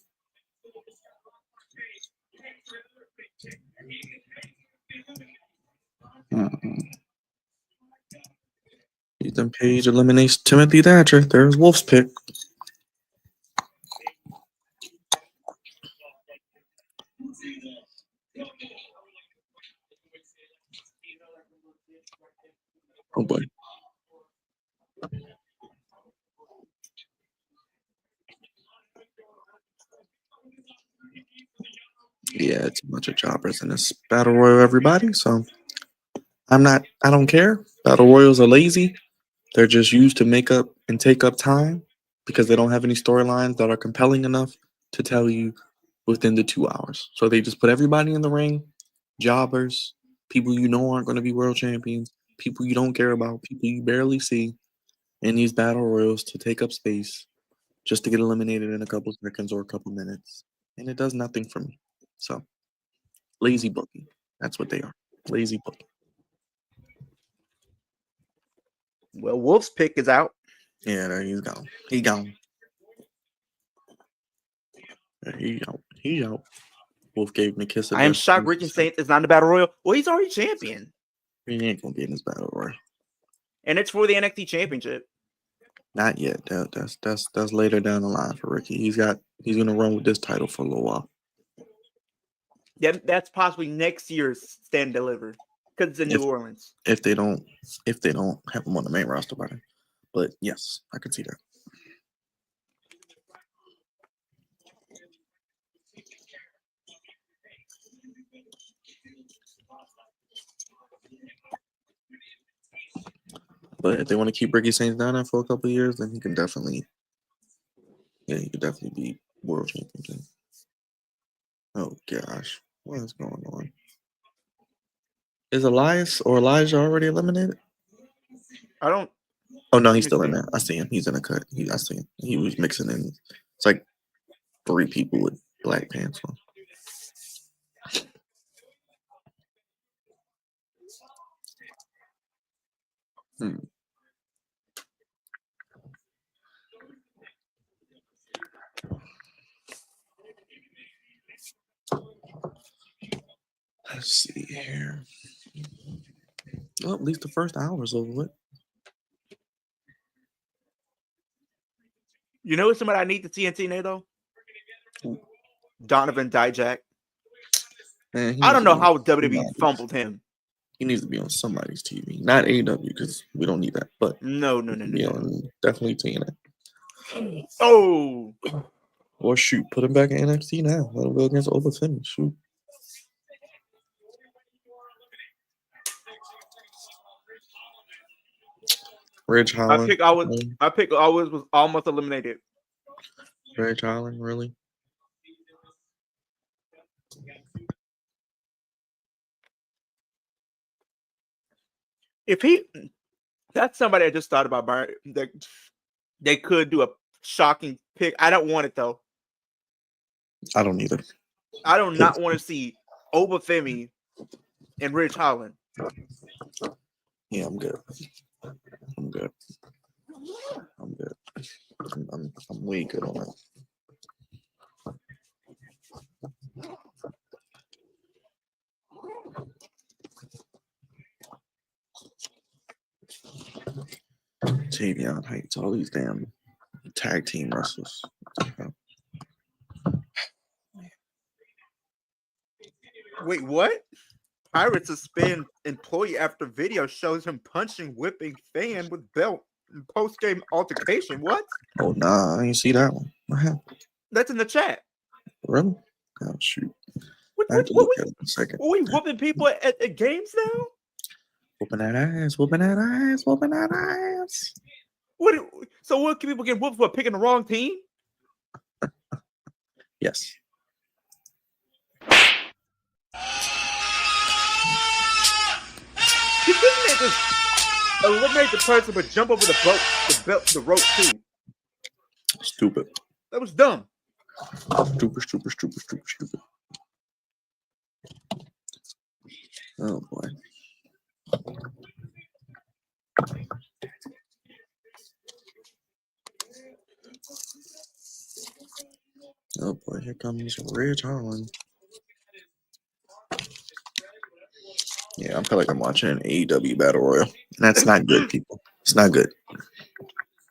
Ethan Page eliminates Timothy Thatcher. There's Wolf's pick. Oh boy. Yeah, it's a bunch of jobbers in this battle royal, everybody. So I don't care. Battle royals are lazy. They're just used to make up and take up time because they don't have any storylines that are compelling enough to tell you within the 2 hours. So they just put everybody in the ring, jobbers, people you know aren't going to be world champions, people you don't care about, people you barely see in these battle royals to take up space just to get eliminated in a couple seconds or a couple minutes. And it does nothing for me. So lazy booking. That's what they are. Lazy booking. Well, Wolf's pick is out. Yeah, there he's gone. He gone. There he out. He out. Wolf gave him a kiss of I am death. shocked Ricky Saints is not in the battle royal. Well, he's already champion, He ain't gonna be in this battle royal. and it's for the NXT Championship. Not yet. That's later down the line for Ricky. He's gonna run with this title for a little while. That's possibly next year's Stand Deliver because it's in New Orleans. If they don't have him on the main roster by then. But yes, I could see that. But if they want to keep Ricky Saints down there for a couple of years, then he could definitely be world champion. Oh gosh, what is going on? Is Elias or Elijah already eliminated? I don't. Oh no, he's still in there. I see him. He's in a cut. I see him. He was mixing in. It's like 3 people with black pants on. Let's see here. Well, at least the first hour's over with. You know somebody I need to see in TNA though? Donovan Dijak. Man, I don't know how WWE fumbled him. He needs to be on somebody's TV, not AEW, because we don't need that. But No. Definitely TNA. Oh, Or shoot, put him back in NXT now. Let him go against Obafemi. Shoot. Ridge Holland. I pick always was almost eliminated. Ridge Holland, really? That's somebody I just thought about. They could do a shocking pick. I don't want it though. I don't either. I do not want to see Obafemi and Ridge Holland. Yeah, I'm good. I'm good. I'm way good on that. Tavion Heights, all these damn tag team wrestlers. Wait, what? Pirates suspend employee after video shows him punching, whipping fan with belt in post-game altercation. What? Oh, nah, I ain't see that one. What happened? That's in the chat. Really? Oh, shoot. What, I have to look at it in a second. Are we whooping people at games now? Whooping that ass, whooping that ass, whooping that ass. So what can people get whooped for picking the wrong team? Yes. You couldn't just eliminate the person but jump over the rope too. Stupid. That was dumb. Stupid. Oh boy. Oh boy, here comes Ridge Holland. Yeah, I feel like I'm watching an AEW battle royal. And that's not good, people. It's not good.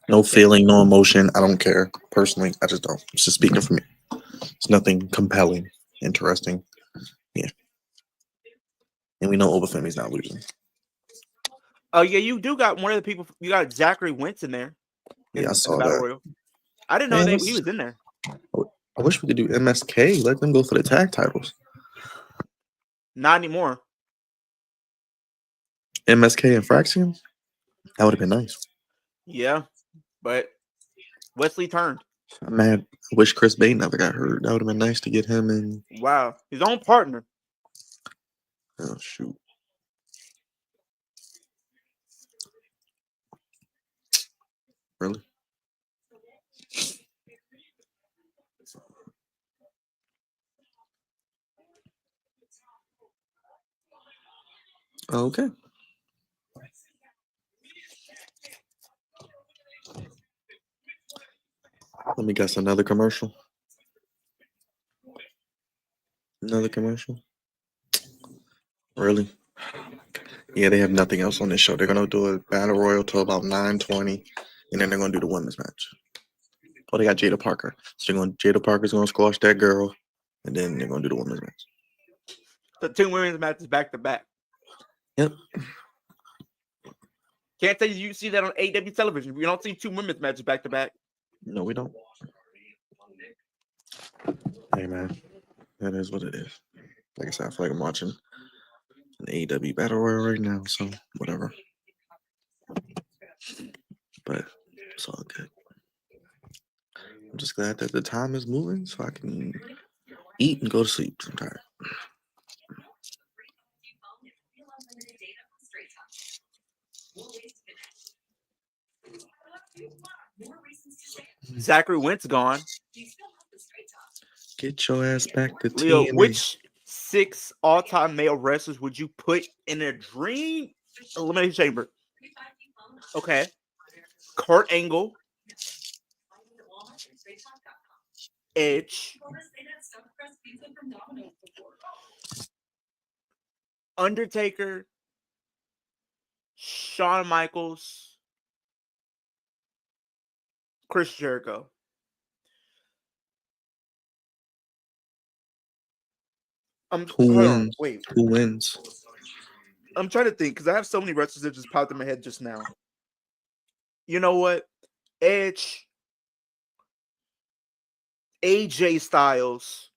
No feeling, no emotion. I don't care. Personally, I just don't. It's just speaking for me. It's nothing compelling, interesting. Yeah. And we know Obafemi's not losing. Oh, yeah, you do got one of the people. You got Zachary Wentz in there. Yeah, I saw that. Royal. I didn't know that he was in there. I wish we could do MSK. Let them go for the tag titles. Not anymore. MSK and Fraction? That would have been nice. Yeah, but Wesley turned. I'm mad. I wish Chris Bay never got hurt. That would have been nice to get him in. Wow, his own partner. Oh, shoot. Really? Okay. Let me guess another commercial. Another commercial? Really? Yeah, they have nothing else on this show. They're gonna do a battle royal till about 9:20, and then they're gonna do the women's match. Oh, they got Jada Parker. So Jada Parker's gonna squash that girl, and then they're gonna do the women's match. The two women's matches back to back. Yep. Can't tell you see that on AEW television. We don't see two women's matches back to back. No, we don't. Hey man, that is what it is. Like I said, I feel like I'm watching an AEW battle royal right now, so whatever. But it's all good. I'm just glad that the time is moving so I can eat and go to sleep. I'm tired. Zachary Wentz gone. Get your ass back to Leo, TNA. which 6 all-time male wrestlers would you put in a dream elimination chamber? Okay. Kurt Angle, Edge, Undertaker, Shawn Michaels, Chris Jericho. Who hold on, wins? wait. Who wins? I'm trying to think because I have so many wrestlers that just popped in my head just now. You know what? Edge, AJ Styles.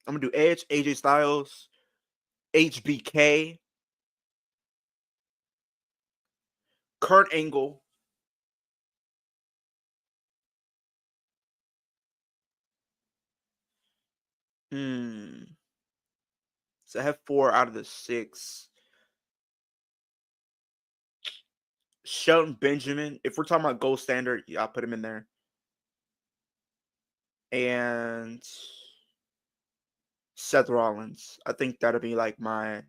I'm gonna do Edge, AJ Styles, HBK, Kurt Angle, So I have 4 out of the 6. Shelton Benjamin. If we're talking about gold standard, yeah, I'll put him in there. And Seth Rollins. I think that'll be like my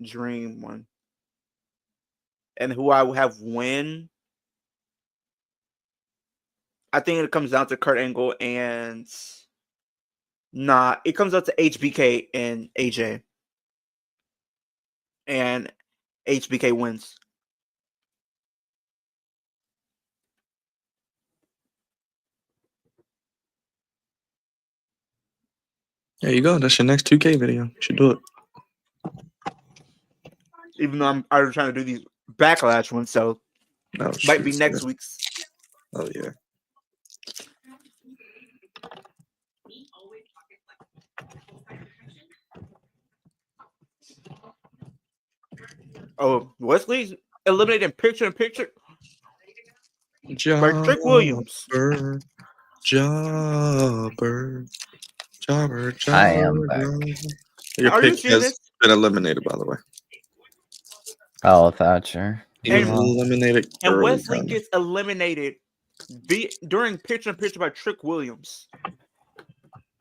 dream one. And who I will have win. I think it comes down to Kurt Angle and it comes out to HBK and AJ. And HBK wins. There you go. That's your next 2K video. You should do it. Even though I'm already trying to do these backlash ones, so Oh, might be shoot, next yeah. week's. Oh yeah. Oh, Wesley's eliminating picture in picture by Jobber, Trick Williams. Jobber. I am back. Your Are you pick seeing has this? been eliminated, by the way. Oh, Thatcher. He was And- eliminated And early. Wesley Kinda. gets eliminated during picture in picture by Trick Williams.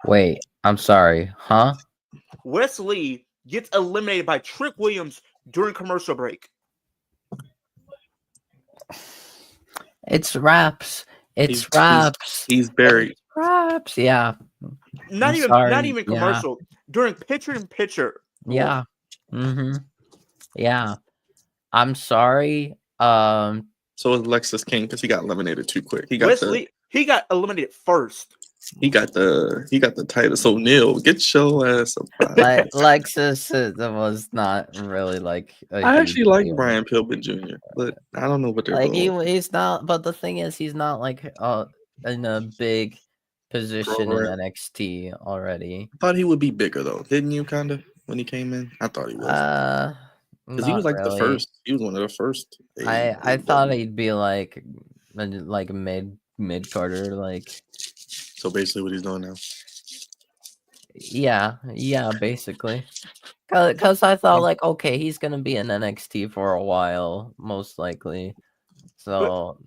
Wait, I'm sorry. Huh? Wesley gets eliminated by Trick Williams during commercial break. It's raps. It's raps. He's buried. Raps. Yeah. Not I'm even sorry, yeah. commercial. During picture in picture. Yeah. Mm-hmm. Yeah. I'm sorry. So is Lexus King because he got eliminated too quick. He got Wesley, he got eliminated first. the title. So Neil, get your ass up. Lexus was not really like. I actually like deal. Brian Pillman Jr., but I don't know what they're Like doing. he's not. But the thing is, he's not like in a big position in Program. NXT already. I thought he would be bigger though, didn't you? Kind of when he came in, I thought he was because he was Not like the really. first. He was one of the first. I thought he'd be like mid Carter, like So basically, what he's doing now. yeah, basically. Cause I thought like, okay, he's gonna be in NXT for a while, most likely. So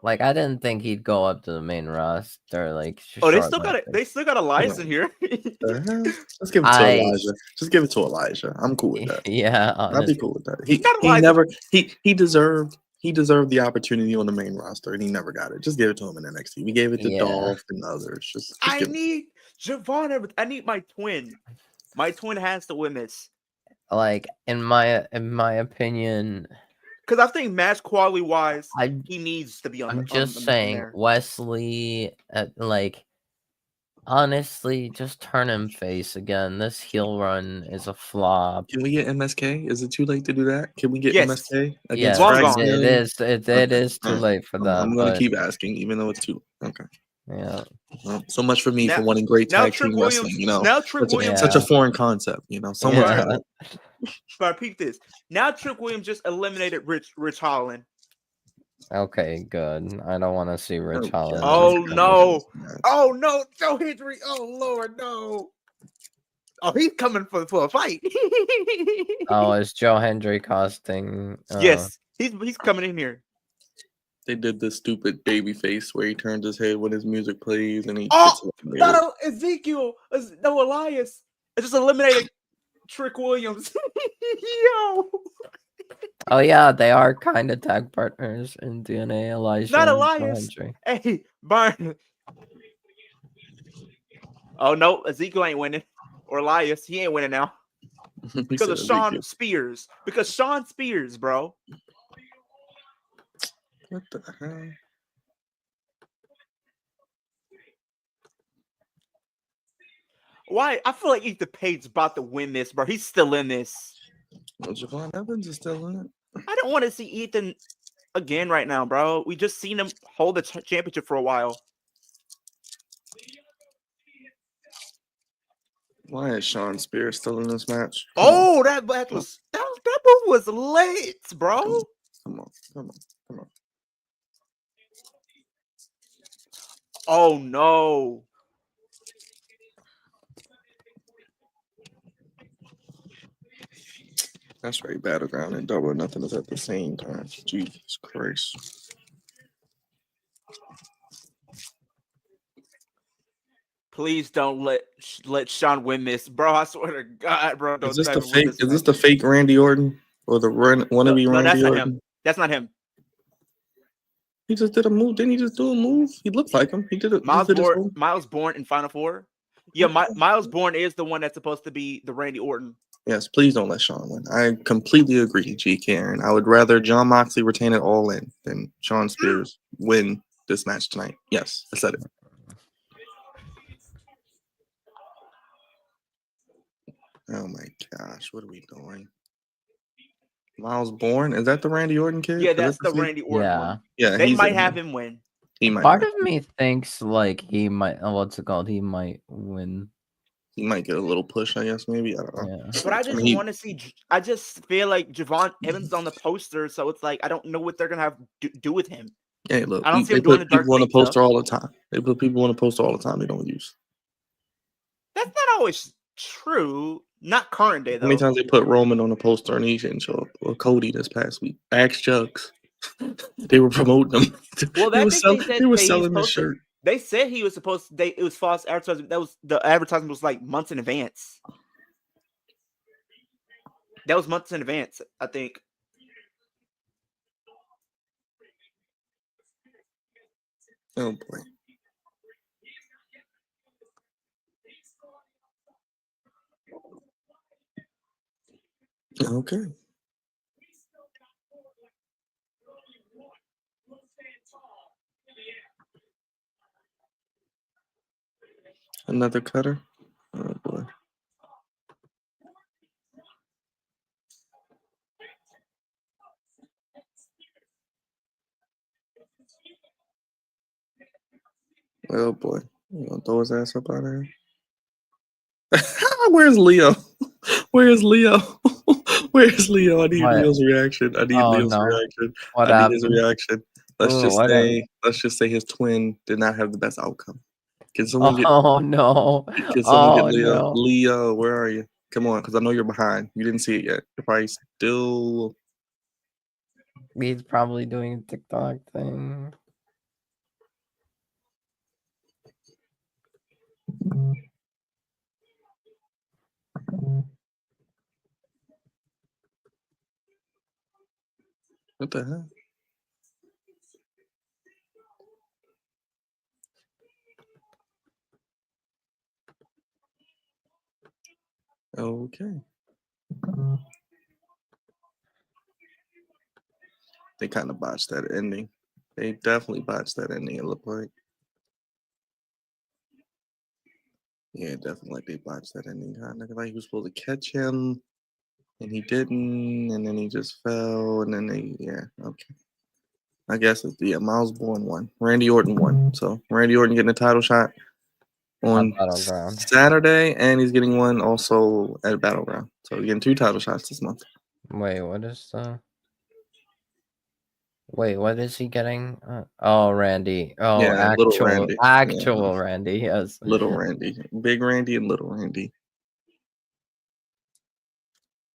like I didn't think he'd go up to the main roster like Oh, they shortly still got it. after. They still got Elias in here. The hell? Let's give it to I Elijah. Just give it to Elijah. I'm cool with that. yeah, I'd be honestly. cool with that. Not He Elijah. never he deserved the opportunity on the main roster and he never got it. Just give it to him in NXT. We gave it to Yeah. Dolph and others. Just I give it. need Javon. I need my twin. My twin has to win this Like in my opinion, because I think match quality wise, I he needs to be on. I'm the, just on saying there. Wesley like honestly just turn him face again. This heel run is a flop. Can we get MSK? Is it too late to do that? Can we get Yes. MSK against Yes, Long Frank gone. it Smith? is it is too late for that. I'm gonna But keep asking, even though it's too okay. yeah. Well, so much for me Now- for wanting great now tag Trick team Williams- wrestling. You know, now Trick Williams- such a Yeah. foreign concept. You know, so much Yeah. for that. But repeat this. Now Trick Williams just eliminated Rich Holland. Okay, good. I don't want to see Rich Holland. Oh, God. no. Oh no, Joe Hendry. Oh Lord, no. Oh, he's coming for a fight. Oh, is Joe Hendry costing? Yes, he's coming in here. They did this stupid baby face where he turns his head when his music plays and he Oh, gets eliminated. not Ezekiel. No, Elias. I just eliminated Trick Williams. Yo, Oh yeah, they are kind of tag partners in DNA. Elijah not and Joe Elias. Hendry. Hey, Byron. Oh no, Ezekiel ain't winning. Or Elias, he ain't winning now He because of said Sean Ezekiel. Spears. Because Sean Spears, bro. What the hell? Why? I feel like Ethan Page's about to win this, bro. He's still in this. Well, Javon Evans is still in it. I don't want to see Ethan again right now, bro. We just seen him hold the championship for a while. Why is Sean Spears still in this match? Oh, that move was lit, bro. Come on. Oh no. That's right. Battleground and Double or Nothing is at the same time. Jesus Christ. Please don't let Sean win this, bro. I swear to God, bro. Don't Is this let the him win fake? this Is this the fake Randy Orton or the wannabe no, Randy that's not Orton? him. That's not him. He just did a move. Didn't he just do a move? He looked like him. He did it. Miles Bourne in Final Four. Yeah, Miles Bourne is the one that's supposed to be the Randy Orton. Yes, please don't let Sean win. I completely agree, G. Karen. I would rather John Moxley retain it all in than Sean Spears win this match tonight. Yes, I said it. Oh my gosh, what are we doing? Miles Bourne? Is that the Randy Orton kid? Yeah, Is that's that the kid? Randy Orton Yeah. one. Yeah, They he's might in have there. him win. He might. Part win. of me thinks like he might. What's it called? He might win. He might get a little push, I guess. Maybe I don't know. Yeah. But I just want to see. I just feel like Javon Evans is on the poster, so it's like I don't know what they're gonna have to do with him. Hey, look, I don't see they him doing the put Dark people on the Knight stuff. poster all the time. They put people on the poster all the time. They don't use. That's not always true. Not current day How many though. times they put Roman on the poster and he didn't show up? Or Cody this past week. Axe Chugs. They were promoting them. Well, they that were, thing sell- they said they were that he's selling the supposed to. shirt. They said he was supposed to. It was false advertising. That was the advertisement was like months in advance. That was months in advance, I think. Oh boy. Okay. Another cutter. Oh boy. Oh boy, you gonna throw his ass up out of here? Where's Leo? Where's Leo? Where's Leo? I need What? Leo's reaction. I need Oh, Leo's no. reaction. What I need his happened? reaction. Let's Ooh, just what happened? say, his twin did not have the best outcome. Can someone get? Oh no! Can someone get Oh Leo? no! Leo, where are you? Come on, because I know you're behind. You didn't see it yet. You're probably still. He's probably doing a TikTok thing. What the hell? Okay. They kind of botched that ending. They definitely botched that ending, it looked like. Yeah, definitely like they botched that ending. Kind of like he was supposed to catch him, and he didn't, and then he just fell, and then okay. I guess it's Miles Bourne won. Randy Orton won. So Randy Orton getting a title shot on Battleground. Saturday, and he's getting one also at Battleground. So he's getting 2 title shots this month. Wait, what is the? Wait, what is he getting? Oh, Randy. Oh, Yeah, little Randy. actual Yeah, Randy. Yes. little Randy, big Randy, and little Randy.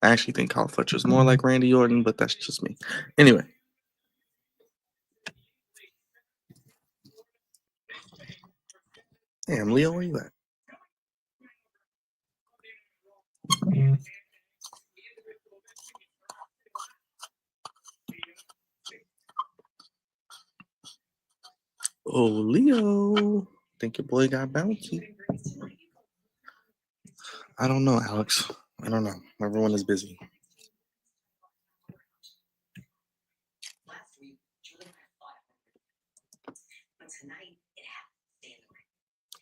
I actually think Kyle Fletcher's more like Randy Orton, but that's just me. Anyway. Damn, Leo, where you at? Oh, Leo. Think your boy got bouncy. I don't know, Alex. I don't know. Everyone is busy.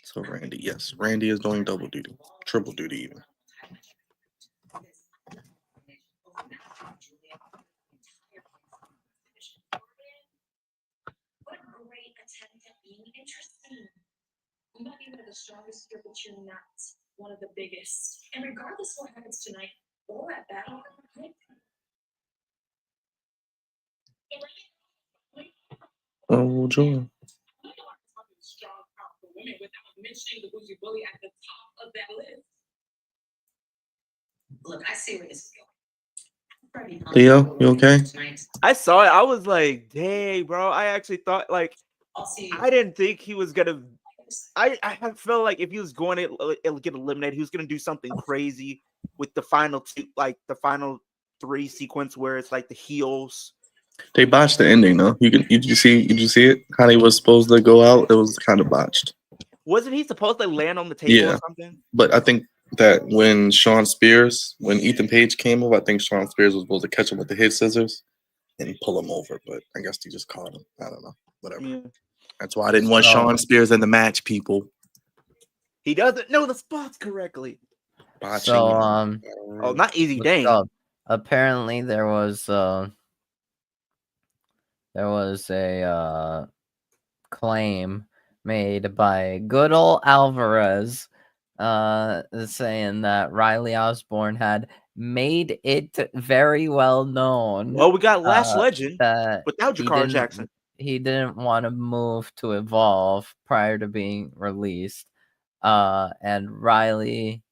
So Randy, yes, Randy is doing double duty, triple duty even. What a great attempt at being interesting. You might be one of the strongest here, but you're not one of the biggest. And regardless of what happens tonight or at battle, Oh, Joy. Strong, powerful women without mentioning the bougie bully at the top of that list. look, I see where this is going. Leo, you okay? I saw it. I was like, dang, bro. I actually thought like I'll see you. I didn't think he was gonna. I felt like if he was going to get eliminated, he was gonna do something crazy with the final 2, like the final 3 sequence where it's like the heels. They botched the ending though. Did you see it? How he was supposed to go out? It was kind of botched. Wasn't he supposed to land on the table Yeah. or something? But I think that when Ethan Page came over, I think Sean Spears was supposed to catch him with the head scissors and pull him over. But I guess he just caught him. I don't know. Whatever. Yeah. That's why I didn't want Sean Spears in the match, people. He doesn't know the spots correctly. Botching. So Oh, not easy, what's dang. up? Apparently there was a claim made by good old Alvarez saying that Riley Osborne had made it very well known Well, we got Lash Legend that without Jakar Jackson. he didn't want to move to Evolve prior to being released. And Riley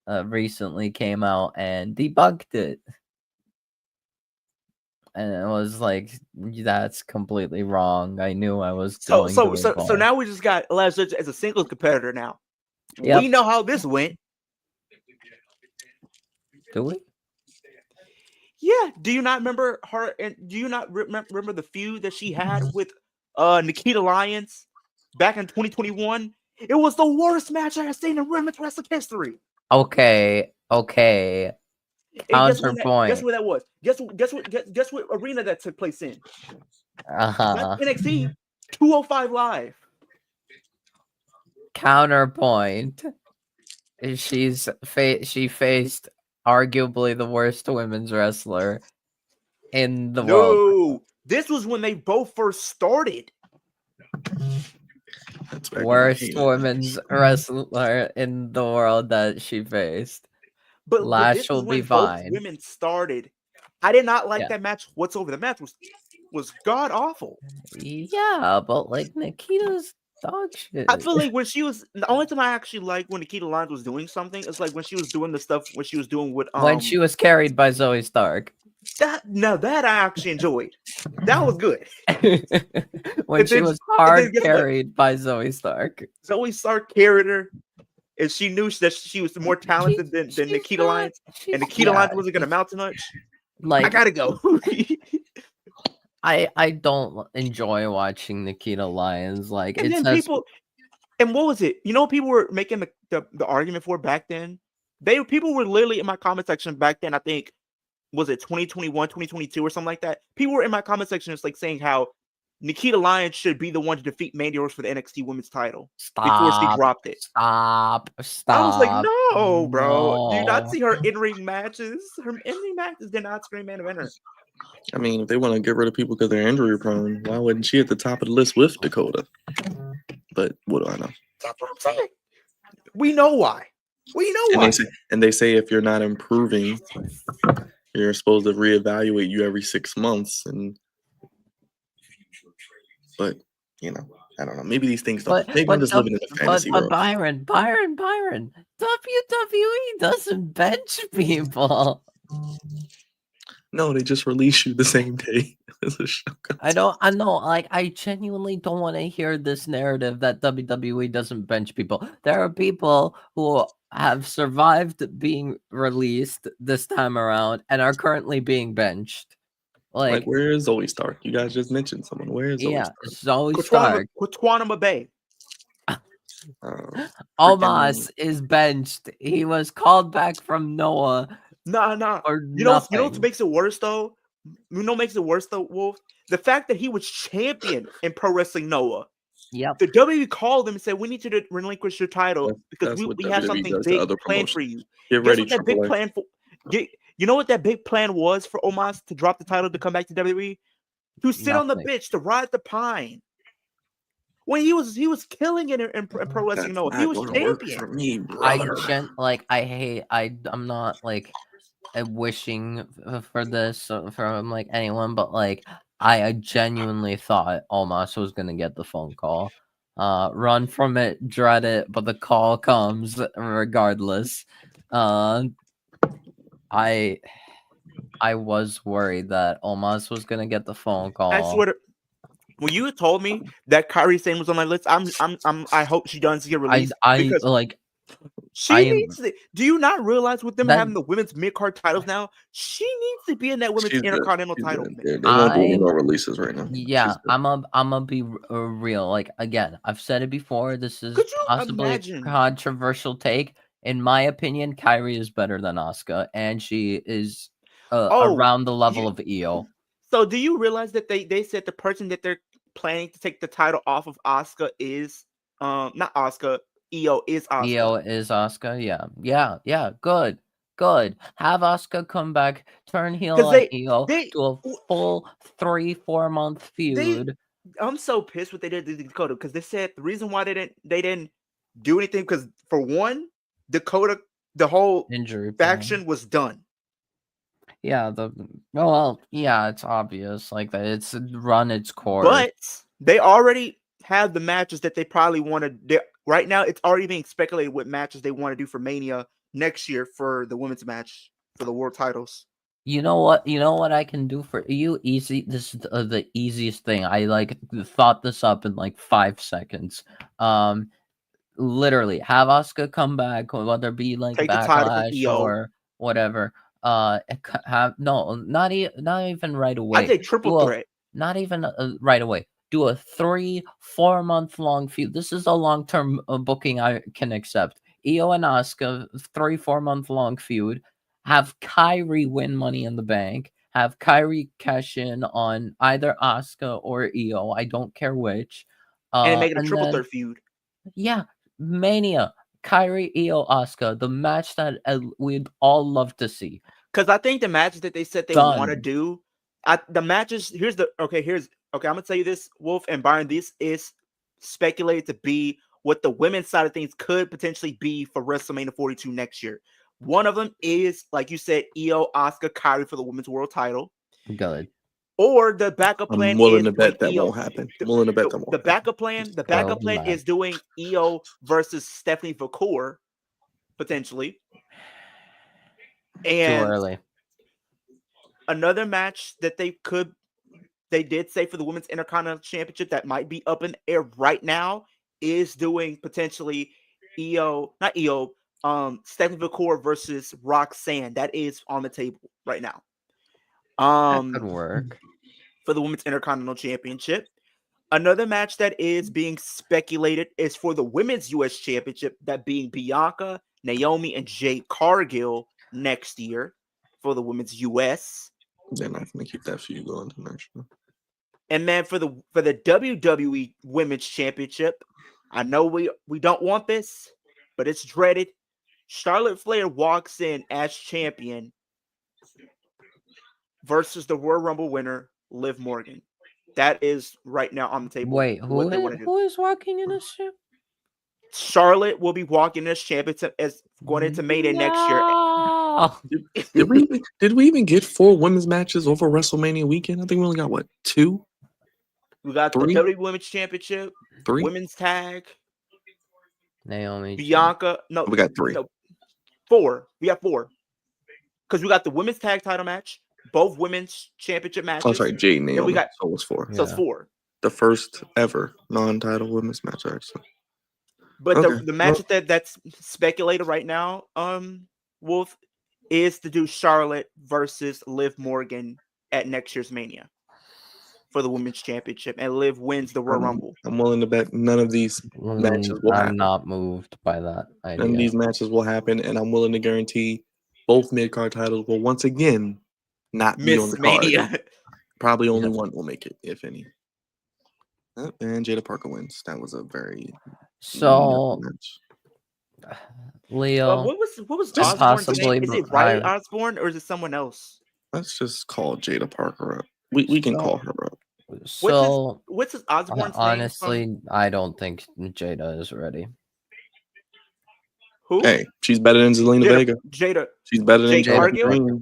recently came out and debunked it. And it was like, that's completely wrong. I knew I was going to Evolve. So now we just got Lash Legend as a singles competitor now. Yep. We know how this went. Do we? Yeah. Do you not remember her? And do you not remember the feud that she had with Nikita Lyons back in 2021? It was the worst match I have seen in women's wrestling history. Okay. Counterpoint. Guess where that was? Guess what arena that took place in? Not NXT 205 Live. Counterpoint. She faced arguably the worst women's wrestler in the world. No, this was when they both first started. That's back when I worst hated women's wrestler in the world that she faced. But Lash this will is be when both fine. women started. I did not like Yeah. that match whatsoever. The match was god awful. Yeah, but like Nikita's dog shit. I feel like when she was the only time I actually liked when Nikita Lyons was doing something is like when she was doing the stuff when she was doing with When she was carried by Zoe Stark. that I actually enjoyed. That was good. When And she then- was and then hard guess what? carried by Zoe Stark. Zoe Stark carried her, and she knew that she was more talented than She's Nikita not- Lyons, she's- and Nikita yeah, Lyons wasn't gonna she's- mount too much. Like I gotta go. I don't enjoy watching Nikita Lyons. Like And it then says people, and what was it? You know, what people were making the argument for back then. People were literally in my comment section back then. I think was it 2021, 2022 or something like that. People were in my comment section just like saying how Nikita Lyons should be the one to defeat Mandy Rose for the NXT Women's title before she dropped it. Stop. I was like, no, bro. Do you not No. see her in-ring matches? Her in-ring matches did not scream main eventer. I mean, if they want to get rid of people because they're injury prone, why wasn't she at the top of the list with Dakota? But what do I know? That's what I'm saying. We know why. We know And why. they say if you're not improving, you're supposed to reevaluate you every 6 months. But you know, I don't know. Maybe these things don't. Maybe I'm just living in a fantasy world. Byron, WWE doesn't bench people. No, they just release you the same day as the show comes I know. Like, I genuinely don't want to hear this narrative that WWE doesn't bench people. There are people who have survived being released this time around and are currently being benched. Like, where is Zoe Stark? You guys just mentioned someone. Where is Zoe Stark? Zoe Stark. Quatwanama Bay. Omos is benched. He was called back from Noah. Nah. Or You know what nothing. makes it worse though? You know what makes it worse though, Wolf? The fact that he was champion in Pro Wrestling Noah. Yep. The WWE called him and said, "We need you to relinquish your title because we have WWE something does to big other planned for you." Get Guess ready, what that big Triple H. plan for? You know what that big plan was for Omos to drop the title to come back to WWE? To sit on the Nothing. bench to ride the pine. When he was killing it in Pro Wrestling Noah. He was champion. For me, brother. I'm not like wishing for this from like anyone, but like I genuinely thought Omos was gonna get the phone call. Run from it, dread it, but the call comes regardless. I was worried that Omos was gonna get the phone call. I swear to, when you had told me that Kairi Sane was on my list, I hope she doesn't get released. Because she needs to. Do you not realize with them having the women's mid-card titles now, she needs to be in that women's intercontinental title. They won't do any more releases right now. Yeah, I'm gonna be real. Like again, I've said it before. This is possibly a controversial take. In my opinion, Kairi is better than Asuka, and she is around the level of Io. So, do you realize that they said the person that they're planning to take the title off of Asuka is not Asuka, Io is Asuka. Io is Asuka. Yeah. Good. Have Asuka come back, turn heel on Io, do a full 3-4 month feud. I'm so pissed what they did to Dakota because they said the reason why they didn't do anything because for one, Dakota, the whole injury faction was done. Yeah, it's obvious like that. It's run its course. But they already have the matches that they probably want to. Right now, it's already being speculated what matches they want to do for Mania next year for the women's match for the world titles. You know what I can do for you? Easy. This is the easiest thing. I like thought this up in like 5 seconds. Literally have Asuka come back, whether it be like Backlash or whatever. Not even right away. I say triple threat. Not even right away. Do a 3-4 month long feud. This is a long-term booking I can accept. Io and Asuka 3-4 month long feud. Have Kairi win Money in the Bank. Have Kairi cash in on either Asuka or Io. I don't care which. And make it a triple threat feud. Yeah, Mania. Kairi, Io, Asuka. The match that we'd all love to see. Because I think the matches that they said they want to do, the matches. I'm gonna tell you this, Wolf and Byron. This is speculated to be what the women's side of things could potentially be for WrestleMania 42 next year. One of them is, like you said, Io, Asuka, Kyrie for the women's world title. Good. Or the backup plan I'm willing is to bet doing that Io. won't happen. I'm willing to bet that won't The happen. backup plan is doing Io versus Stephanie Vacour, potentially. Too And early. another match that they did say for the Women's Intercontinental Championship that might be up in the air right now is doing potentially Stephanie Vacour versus Roxanne. That is on the table right now. That could work. For the Women's Intercontinental Championship. Another match that is being speculated is for the Women's U.S. Championship, that being Bianca, Naomi, and Jade Cargill next year for the Women's U.S. They're not going to keep that feud going international. And then for the WWE Women's Championship, I know we don't want this, but it's dreaded. Charlotte Flair walks in as champion versus the Royal Rumble winner, Liv Morgan. That is right now on the table. Wait, who is walking in this ship? Charlotte will be walking as champion as going into Mania next year. Did we even get 4 women's matches over WrestleMania weekend? I think we only got 2? We got 3? the WWE Women's Championship, 3? Women's Tag, Naomi, Bianca. No, we got 3. No, 4. We got 4 because we got the Women's Tag Title match, both Women's Championship matches. Oh, sorry, Jade and Naomi. we got so it was 4. So it's 4. The first ever non-title women's match, actually. But Okay, the match that's speculated right now, Wolf, is to do Charlotte versus Liv Morgan at next year's Mania for the Women's Championship, and Liv wins the Royal Rumble. I'm willing to bet none of these matches will happen. I'm not moved by that idea. None of these matches will happen, and I'm willing to guarantee both mid-card titles will once again not be on the card. Probably only one will make it, if any. Oh, and Jada Parker wins. That was a very match. Leo. What was just Osborne's possibly name? Is it Riley Osborne or is it someone else? Let's just call Jada Parker up. We can call her up. So what's his Osborne's honestly, name? I don't think Jada is ready. Who? Hey, she's better than Zelina Vega. Jada. She's better than Jade Cargill.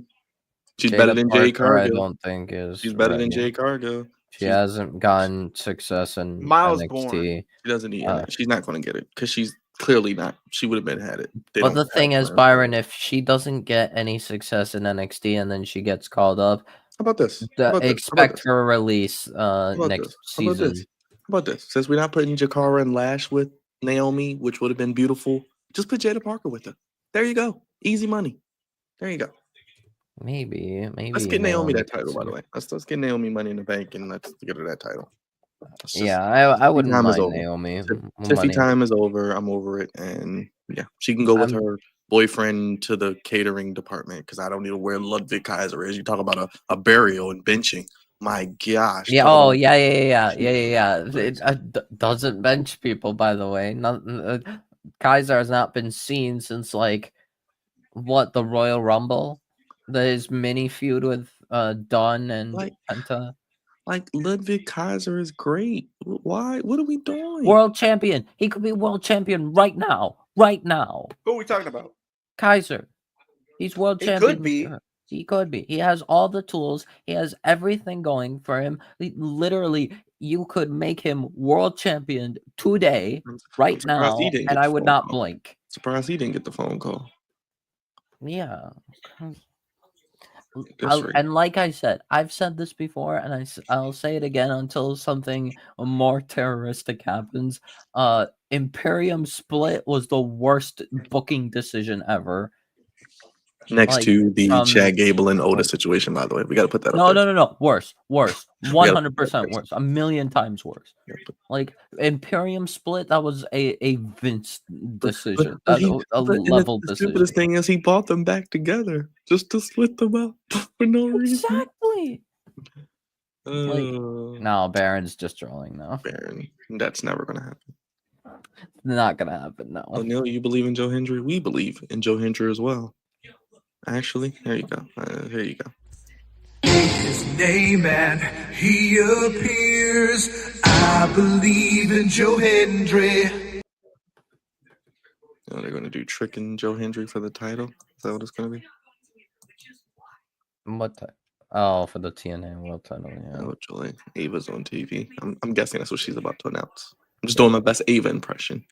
She's better than Jade Cargill. I don't think is. She's better than Jade Cargill. She hasn't gotten success in Miles NXT. Bourne. She doesn't need it. She's not going to get it because she's clearly not. She would have had it. But the thing is, Byron, if she doesn't get any success in NXT and then she gets called up, how about this? Expect her release next season. How about this? Since we're not putting Jakara and Lash with Naomi, which would have been beautiful, just put Jada Parker with her. There you go. Easy money. There you go. Maybe. Let's get Naomi that title, by the way. Let's get Naomi Money in the Bank and let's get her that title. I wouldn't mind Naomi. Tiffy time is over. I'm over it, and yeah, she can go with her boyfriend to the catering department because I don't need to wear Ludwig Kaiser is. You talk about a burial and benching. My gosh. Yeah. Oh, yeah. It doesn't bench people, by the way. Kaiser has not been seen since the Royal Rumble. His mini feud with Dunn and Penta. Ludwig Kaiser is great. Why? What are we doing? World champion. He could be world champion right now. Right now. Who are we talking about? Kaiser. He's world champion. Could be. He could be. He has all the tools. He has everything going for him. Literally, you could make him world champion today, right now, and I would not blink. Surprised he didn't get the phone call. Yeah. And like I said, I've said this before, and I'll say it again until something more terroristic happens. Imperium Split was the worst booking decision ever. Next to the Chad Gable and Otis situation, by the way, we got to put that. No. Worse. 100% worse. A million times worse. Imperium Split, that was a Vince decision. The stupidest thing is he bought them back together just to split them up for no reason. Exactly. No, Baron's just trolling now. Baron, that's never gonna happen. Not gonna happen. No. Neil, you believe in Joe Hendry? We believe in Joe Hendry as well. Actually, there you go. Here you go. His name and he appears. I I believe in Joe Hendry. Oh, they're gonna do Trick and Joe Hendry for the title. Is that what it's gonna be? What? Oh, for the TNA World Title. Yeah. Oh, Julie. Ava's on TV. I'm guessing that's what she's about to announce. I'm just doing my best Ava impression.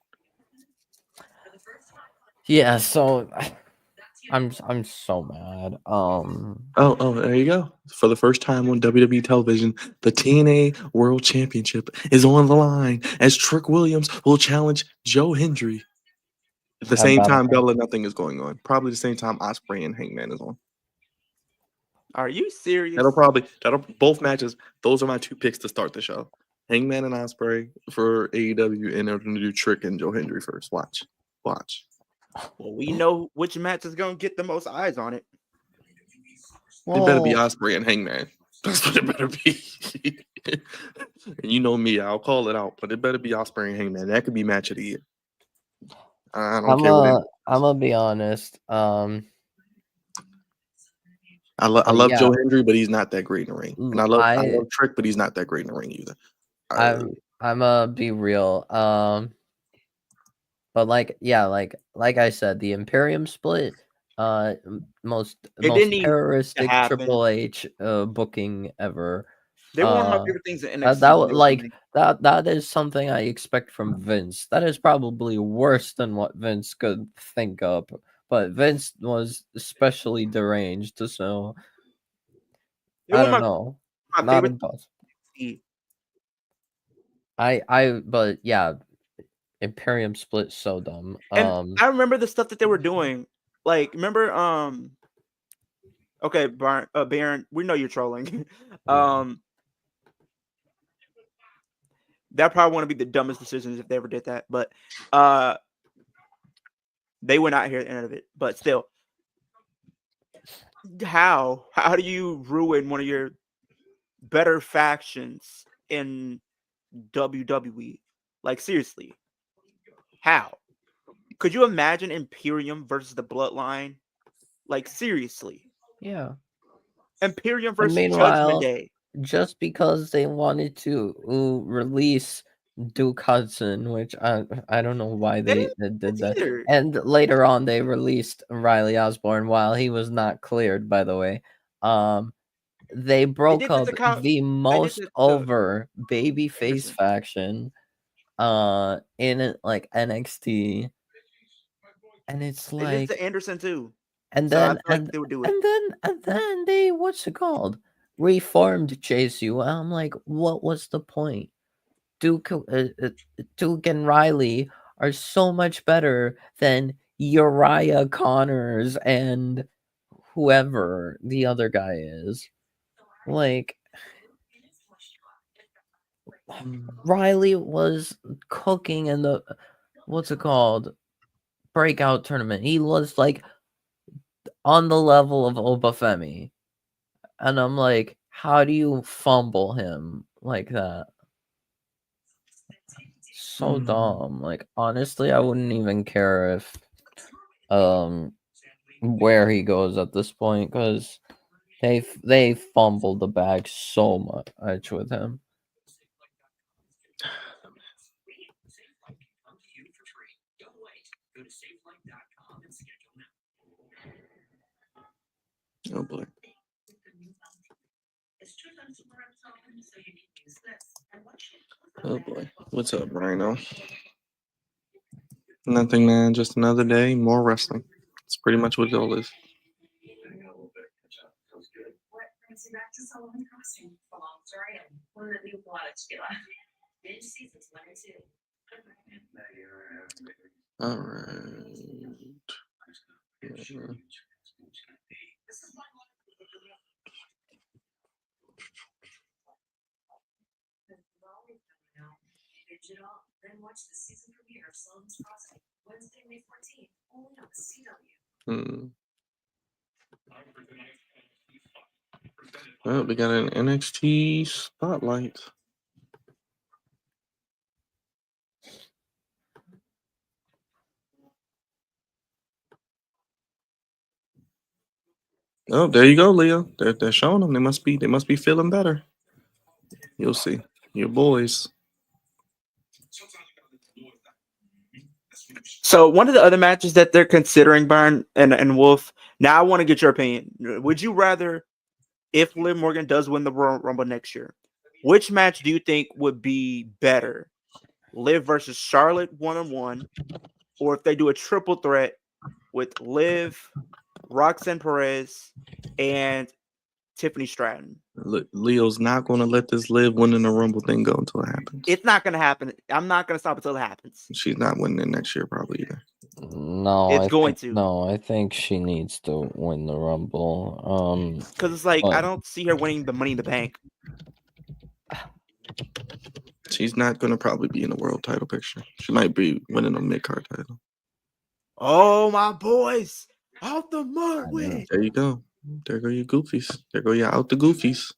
Yeah. So I'm so mad. Oh, there you go. For the first time on WWE television, the TNA World Championship is on the line as Trick Williams will challenge Joe Hendry. At the same time, Double or Nothing is going on. Probably the same time Ospreay and Hangman is on. Are you serious? That'll both matches. Those are my two picks to start the show. Hangman and Ospreay for AEW, and they're going to do Trick and Joe Hendry first. Watch. Well, we know which match is gonna get the most eyes on it. It better be well, Ospreay and Hangman. That's what it better be. And you know me, I'll call it out, but it better be Ospreay and Hangman. That could be match of the year. I don't care what it. I'm gonna be honest. I love Yeah. Joe Hendry, but he's not that great in the ring. And I love I- Trick, but he's not that great in the ring either. I'm gonna be real. But like I said, the Imperium split, most didn't even terroristic happen. Triple H booking ever. They were one of my favorite things in NXT. That was like that is something I expect from Vince. That is probably worse than what Vince could think up. But Vince was especially deranged, so I don't know. My Not favorite impossible. thing. But yeah, Imperium split so dumb. And I remember the stuff that they were doing. Like, remember, okay, Baron, we know you're trolling. That probably want to be the dumbest decisions if they ever did that. But they went out here at the end of it. But still, how do you ruin one of your better factions in WWE? Like, seriously, how? Could you imagine Imperium versus the Bloodline? Like, seriously. Yeah. Imperium versus Meanwhile, Judgment Day. Just because they wanted to release Duke Hudson, which I don't know why they did that. Either. And later on, they released Riley Osborne while he was not cleared. By the way, they broke up the most over babyface faction, in like NXT, and it's They like did to Anderson too. And So I then feel like they would do it. and then they what's it called? Reformed Chase U. I'm like, what was the point? Duke and Riley are so much better than Uriah Connors and whoever the other guy is. Like, Riley was cooking in the what's it called? Breakout tournament. He was like on the level of Obafemi. And I'm like, how do you fumble him like that? So dumb. Like, honestly, I wouldn't even care if where he goes at this point, because they fumbled the bag so much with him. Oh boy. Oh boy. What's up, Rhino? Nothing, man. Just another day, more wrestling. It's pretty much what it all is. All right. Then watch the season premiere of Sloan's Crossing Wednesday, May 14th, only on the CW. Well, we got an NXT spotlight. Oh, there you go, Leo. They're showing them. They must be feeling better. You'll see. Your boys. So one of the other matches that they're considering, Byron and Wolf. Now I want to get your opinion. Would you rather, if Liv Morgan does win the Royal Rumble next year, which match do you think would be better? Liv versus Charlotte 1-on-1, or if they do a triple threat with Liv, Roxanne Perez, and Tiffany Stratton? Leo's not going to let this Liv winning the Rumble thing go until it happens. It's not going to happen. I'm not going to stop until it happens. She's not winning it next year, probably either. No, It's going to. No, I think she needs to win the Rumble. Because it's like, I but- don't see her winning the Money in the Bank. She's not going to probably be in the world title picture. She might be winning a mid-card title. Oh, my boys. Out the mud I with know. it. There you go. There go your goofies. There go your out the goofies.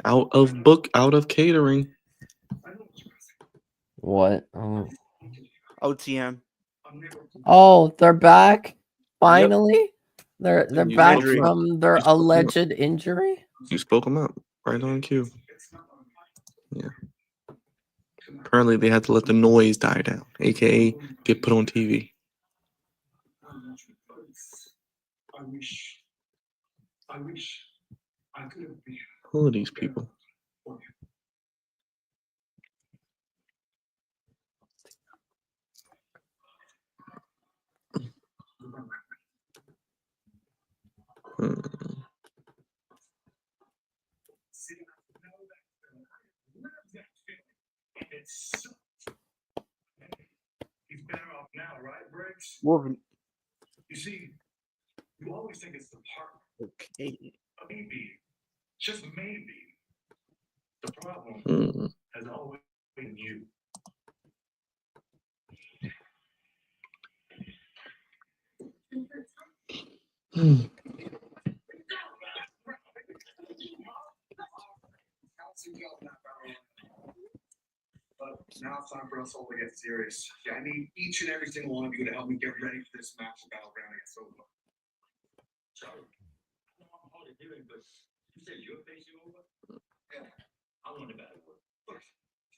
Out of catering. What? OTM. Oh, they're back. Finally, they're You back spoke 'em up. from their You spoke 'em up. alleged injury. You spoke them up right on cue. Yeah. Apparently, they had to let the noise die down, aka get put on TV. I wish I could have been. Who are these people? Hmm. He's better off now, right, Briggs? Wolf. You see, you always think it's the partner. Okay. Maybe, just maybe, the problem Hmm. has always been you. Hmm. But now it's time for us all to get serious. Yeah, I need each and every single one of you to help me get ready for this match of Battleground against Over. Charlie, I don't know how to do it, but you said you're facing Over? Yeah, I want to battle with. Look,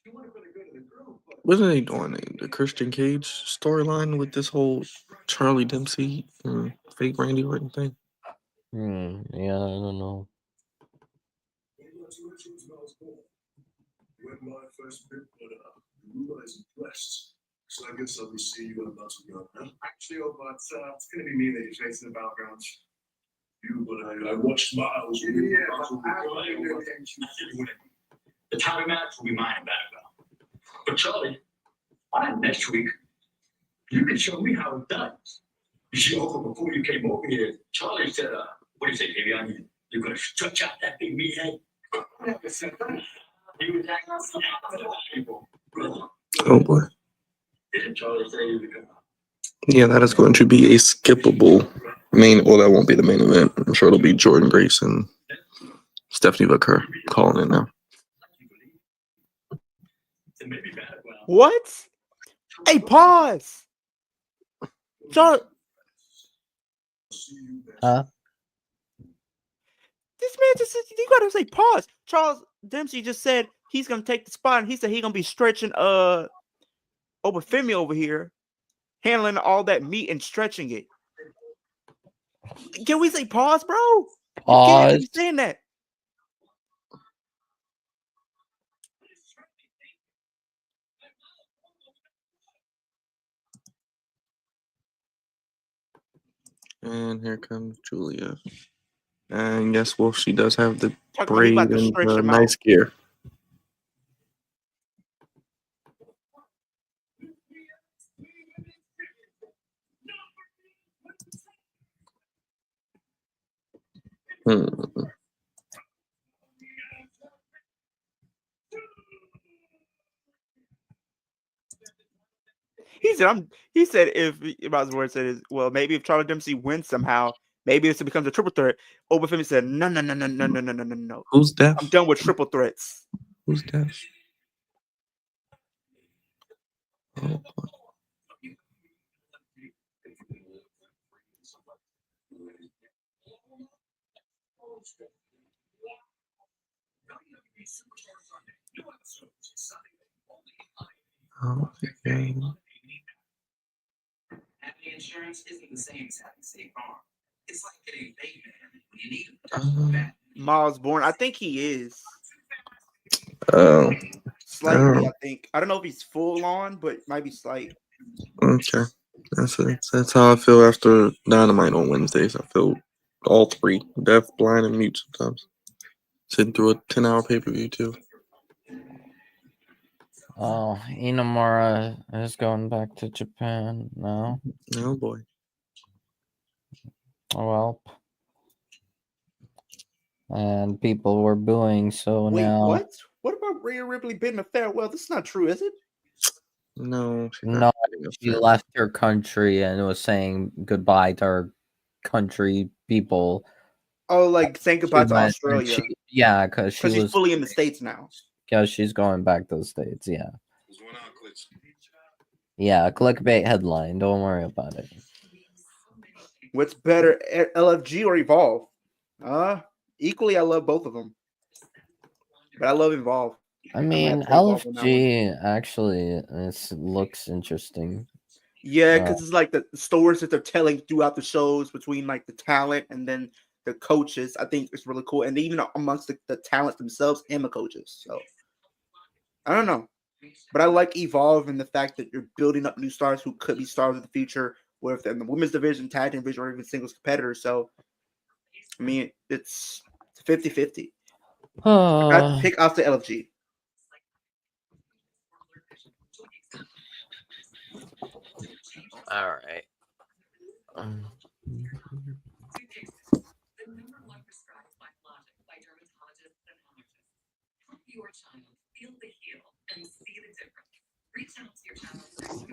you want it for the good of the group. What are they doing? The Christian Cage storyline with this whole Charlie Dempsey fake Randy Orton thing? Yeah, I don't know. When my first bit, but you guys impressed. So I guess I'll be seeing you about to go. Actually, it's gonna be me that you're facing the Battlegrounds. You, but I watched Miles. Yeah, the title match will be mine in Battleground. But Charlie, why not next week? You can show me how it's done. You see, before you came over here, Charlie said, what do you say, baby? You're gonna stretch out that big meathead? Never said that. He was acting. Oh boy. Didn't Charlie say he was gonna? Yeah, that is going to be a skippable main. Well, that won't be the main event. I'm sure it'll be Jordan Grace and Stephanie Vicker calling it now. What? Hey, pause. Charles. Huh? This man just said, you gotta say pause. Charles Dempsey just said he's gonna take the spot, and he said he's gonna be stretching Obafemi over here, handling all that meat and stretching it. Can we say pause, bro? You can't Pause. be saying that. And here comes Julia. And yes, well, she does have the Talk about he braid about to and stretch the him nice out. gear. Hmm. He said if about his words said is well, maybe if Charlie Dempsey wins somehow, maybe this becomes a triple threat. Obafemi said no. Who's deaf? I'm done with triple threats. Who's deaf? Oh, Okay. Having insurance isn't the same as having State Farm. It's like getting a baby when you need Um, Miles Bourne, I think he is oh, slightly. I think I don't know if he's full on, but might be slight. okay. That's how I feel after Dynamite on Wednesdays. I feel all three, deaf, blind, and mute sometimes. Sitting through a 10-hour pay-per-view too. Oh, Inamura is going back to Japan now. Oh boy. Oh, well. And people were booing, so Wait, now. what? What about Rhea Ripley bidding a farewell? This is not true, is it? No, she's No, not getting a she fair- left her country and was saying goodbye to her country people. Oh, like saying goodbye to went- Australia yeah, because she because she's was. fully in the States now. Because she's going back to the States, yeah. Yeah, clickbait headline. Don't worry about it. What's better, LFG or Evolve? Equally, I love both of them, but I love Evolve. I might mean, have to say Evolve on that one. LFG actually looks interesting. Yeah, because it's like the stories that they're telling throughout the shows between like the talent and then the coaches. I think it's really cool, and even amongst the talents themselves and the coaches. So I don't know, but I like Evolve and the fact that you're building up new stars who could be stars of the future, whether they're in the women's division, tag team division, or even singles competitors. So I mean, it's 50-50. I'd pick off the LFG. All right.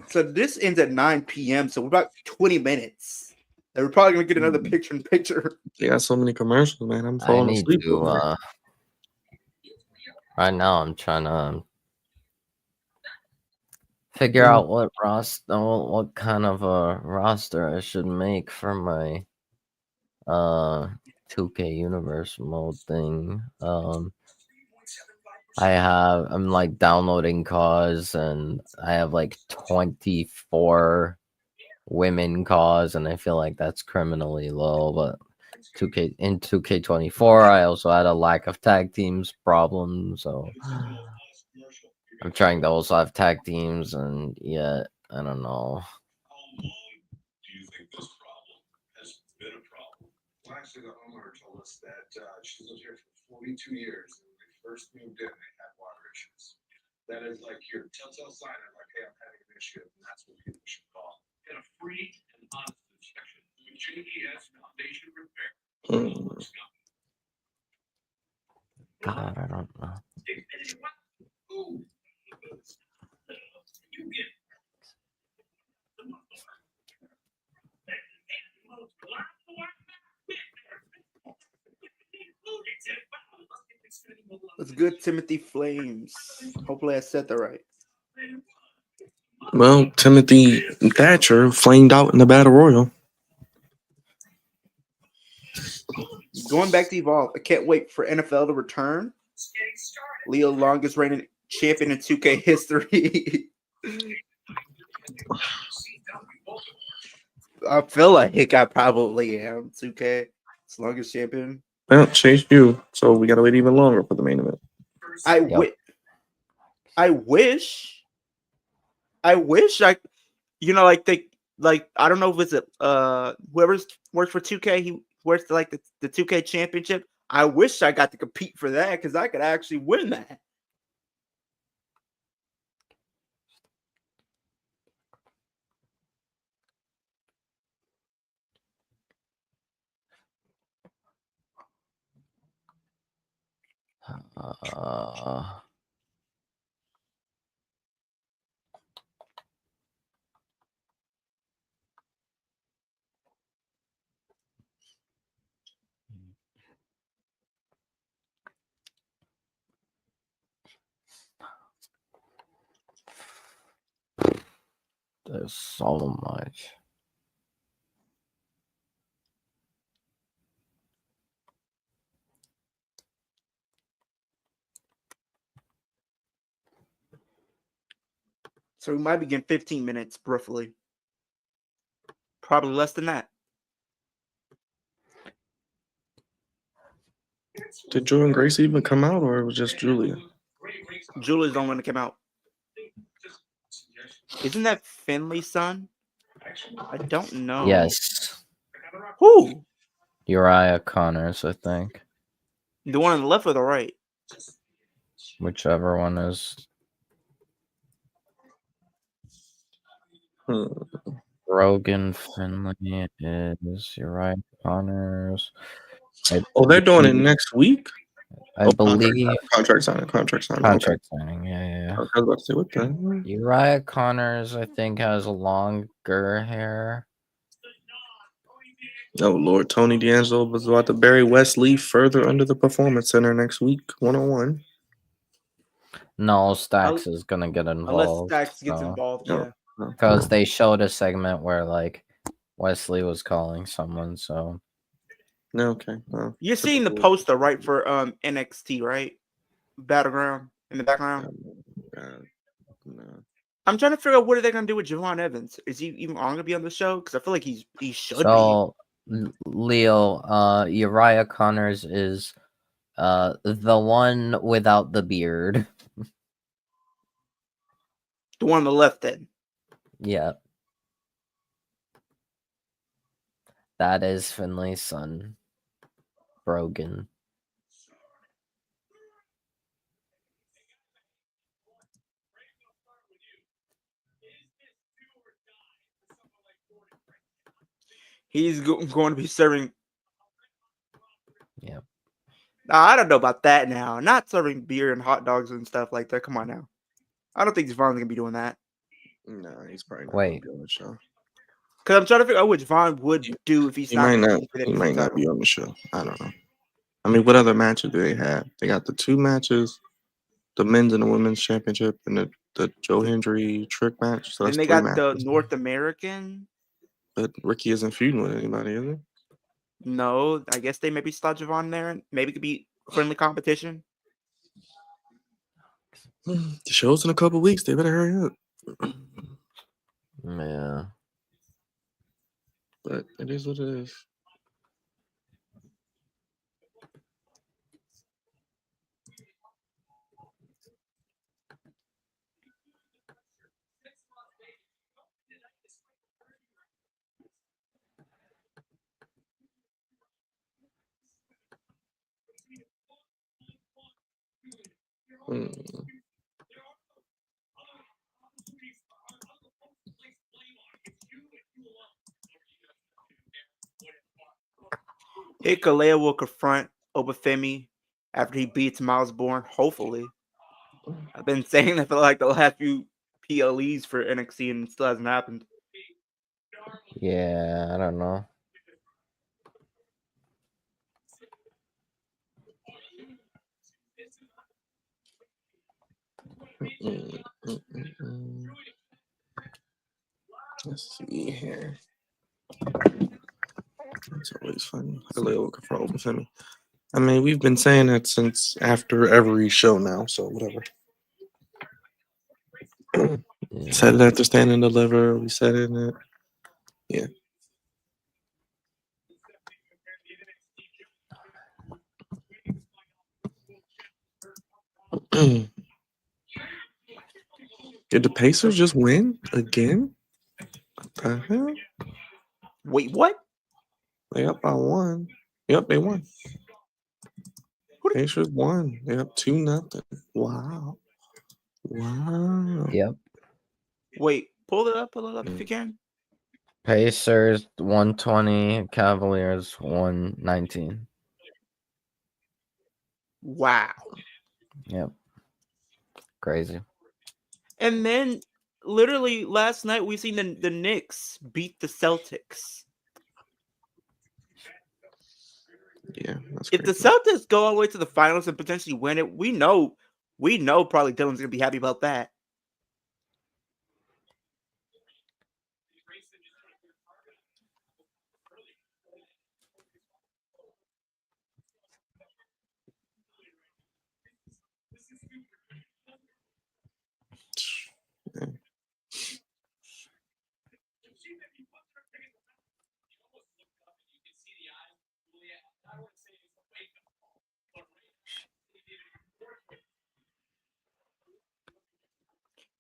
So this ends at 9 p.m. So we're about 20 minutes. And we're probably gonna get another picture-in-picture. They got so many commercials, man. I'm I falling need asleep. to. over there. Right now, I'm trying to figure out what kind of a roster I should make for my 2K Universe mode thing. I'm like downloading cause, and I have like 24 women cause, and I feel like that's criminally low. But 2K24, I also had a lack of tag teams problem, so I'm trying to also have tag teams, and yet I don't know. Well, actually, the homeowner told us that she's lived here for 42 years. And when they first moved in, they had water issues. That is like your telltale sign of like, hey, I'm having an issue, and that's what people should call. Get a free and honest inspection with JES Foundation Repair. God, I don't know. Ooh. You get What's good, Timothy Flames? Hopefully I said that right. Well, Timothy Thatcher flamed out in the Battle Royal. Going back to Evolve, I can't wait for NFL to return. Leo, longest reigning champion in 2K history. I feel like I probably am 2K. It's longest champion. Well, chased you, so we gotta wait even longer for the main event. I wish I I don't know if it's whoever's works for 2K, he works like the 2K championship. I wish I got to compete for that because I could actually win that. There's so much. So we might be getting 15 minutes, roughly. Probably less than that. Did Jordan Grace even come out, or it was just Julia? Julia's the only one that came out. Isn't that Finley's son? I don't know. Yes. Who? Uriah Connors, I think. The one on the left or the right? Whichever one is. Hmm. Rogan Finley is Uriah Connors. Oh, they're doing it next week. I believe Contract signing. Okay. contract signing. Yeah. I was about to say, what the hell? Uriah Connors, I think, has longer hair. Oh Lord, Tony D'Angelo was about to bury Wesley further under the Performance Center next week, 101. No, Stax is gonna get Unless involved. Stax gets involved, No. yeah. Because they showed a segment where like Wesley was calling someone, so No, okay. No. You're seeing the Typical. poster, right, for NXT, right? Battleground in the background. No. I'm trying to figure out what are they gonna do with Javon Evans. Is he even gonna be on the show? Because I feel like he should so Leo, Uriah Connors is the one without the beard. be. The one on the left then. Yeah. That is Finley's son, Brogan. He's going to be serving. Yeah. I don't know about that now. Not serving beer and hot dogs and stuff like that. Come on now. I don't think Javon's gonna be doing that. No, he's probably not Wait. gonna be on the show. Because I'm trying to figure out what Javon would do if he's He not. might not. competing He for might the not title. be on the show. I don't know. I mean, what other matches do they have? They got the 2 matches, the men's and the women's championship, and the Joe Hendry trick match. So Then that's they 3 got the matches. North American. But Ricky isn't feuding with anybody, is he? No, I guess they maybe slot Javon there. And maybe it could be friendly competition. The show's in a couple weeks. They better hurry up. Yeah. But it is what it is. Hmm. Hikuleo will confront Obafemi after he beats Miles Bourne. Hopefully, I've been saying that for like the last few PLEs for NXT, and it still hasn't happened. Yeah, I don't know. Let's see here. It's always fun. Hikuleo looking for Obafemi. I mean, we've been saying that since after every show now, so whatever. Yeah. Said it after Stand and Deliver. We said it in it. Yeah. Did the Pacers just win again? What the hell? Wait, what? They up by 1. Yep, they won. What? Pacers won. They up 2-0. Wow. Wow. Yep. Wait, pull it up if you can. Pacers 120, Cavaliers 119. Wow. Yep. Crazy. And then, literally last night, we seen the Knicks beat the Celtics. Yeah, that's If the crazy. Celtics go all the way to the finals and potentially win it, we know probably Dylan's gonna be happy about that.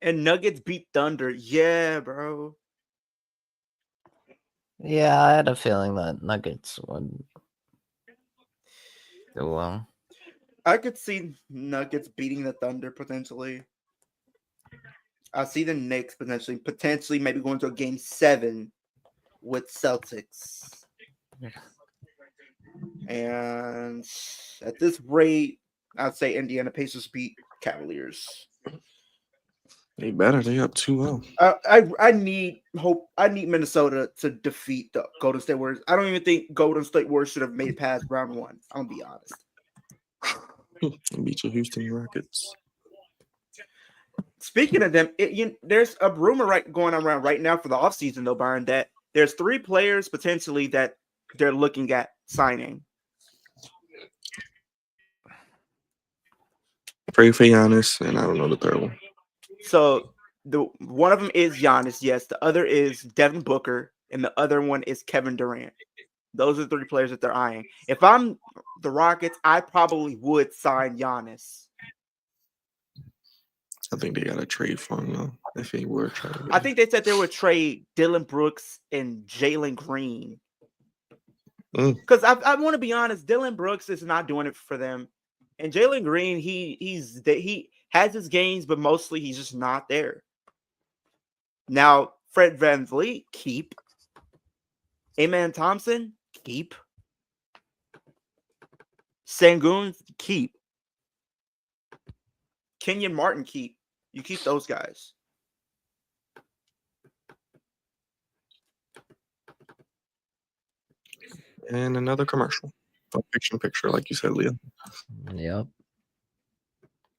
And Nuggets beat Thunder. Yeah, bro. Yeah, I had a feeling that Nuggets would do well. I could see Nuggets beating the Thunder potentially. I see the Knicks potentially maybe going to a game 7 with Celtics. And at this rate, I'd say Indiana Pacers beat Cavaliers. They better. They up 2-0. I need Minnesota to defeat the Golden State Warriors. I don't even think Golden State Warriors should have made it past round 1. I'm gonna be honest. Beat your Houston Rockets. Speaking of them, there's a rumor going around right now for the offseason, though, Byron, that there's 3 players potentially that they're looking at signing. Pray for Giannis, and I don't know the third one. So one of them is Giannis, yes. The other is Devin Booker, and the other one is Kevin Durant. Those are the 3 players that they're eyeing. If I'm the Rockets, I probably would sign Giannis. I think they got a trade for him, though, if they were trying to. I think they said they would trade Dylan Brooks and Jalen Green. Because I want to be honest, Dylan Brooks is not doing it for them. And Jalen Green, he has his games, but mostly he's just not there. Now, Fred VanVleet, keep. Amen Thompson, keep. Sengun, keep. Kenyon Martin, keep. You keep those guys. And another commercial. A picture, like you said, Leah. Yep.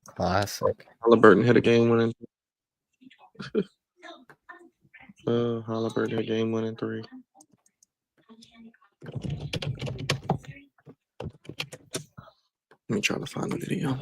Classic. Halliburton hit a game-winning. Halliburton hit a game-winning 3. Let me try to find the video.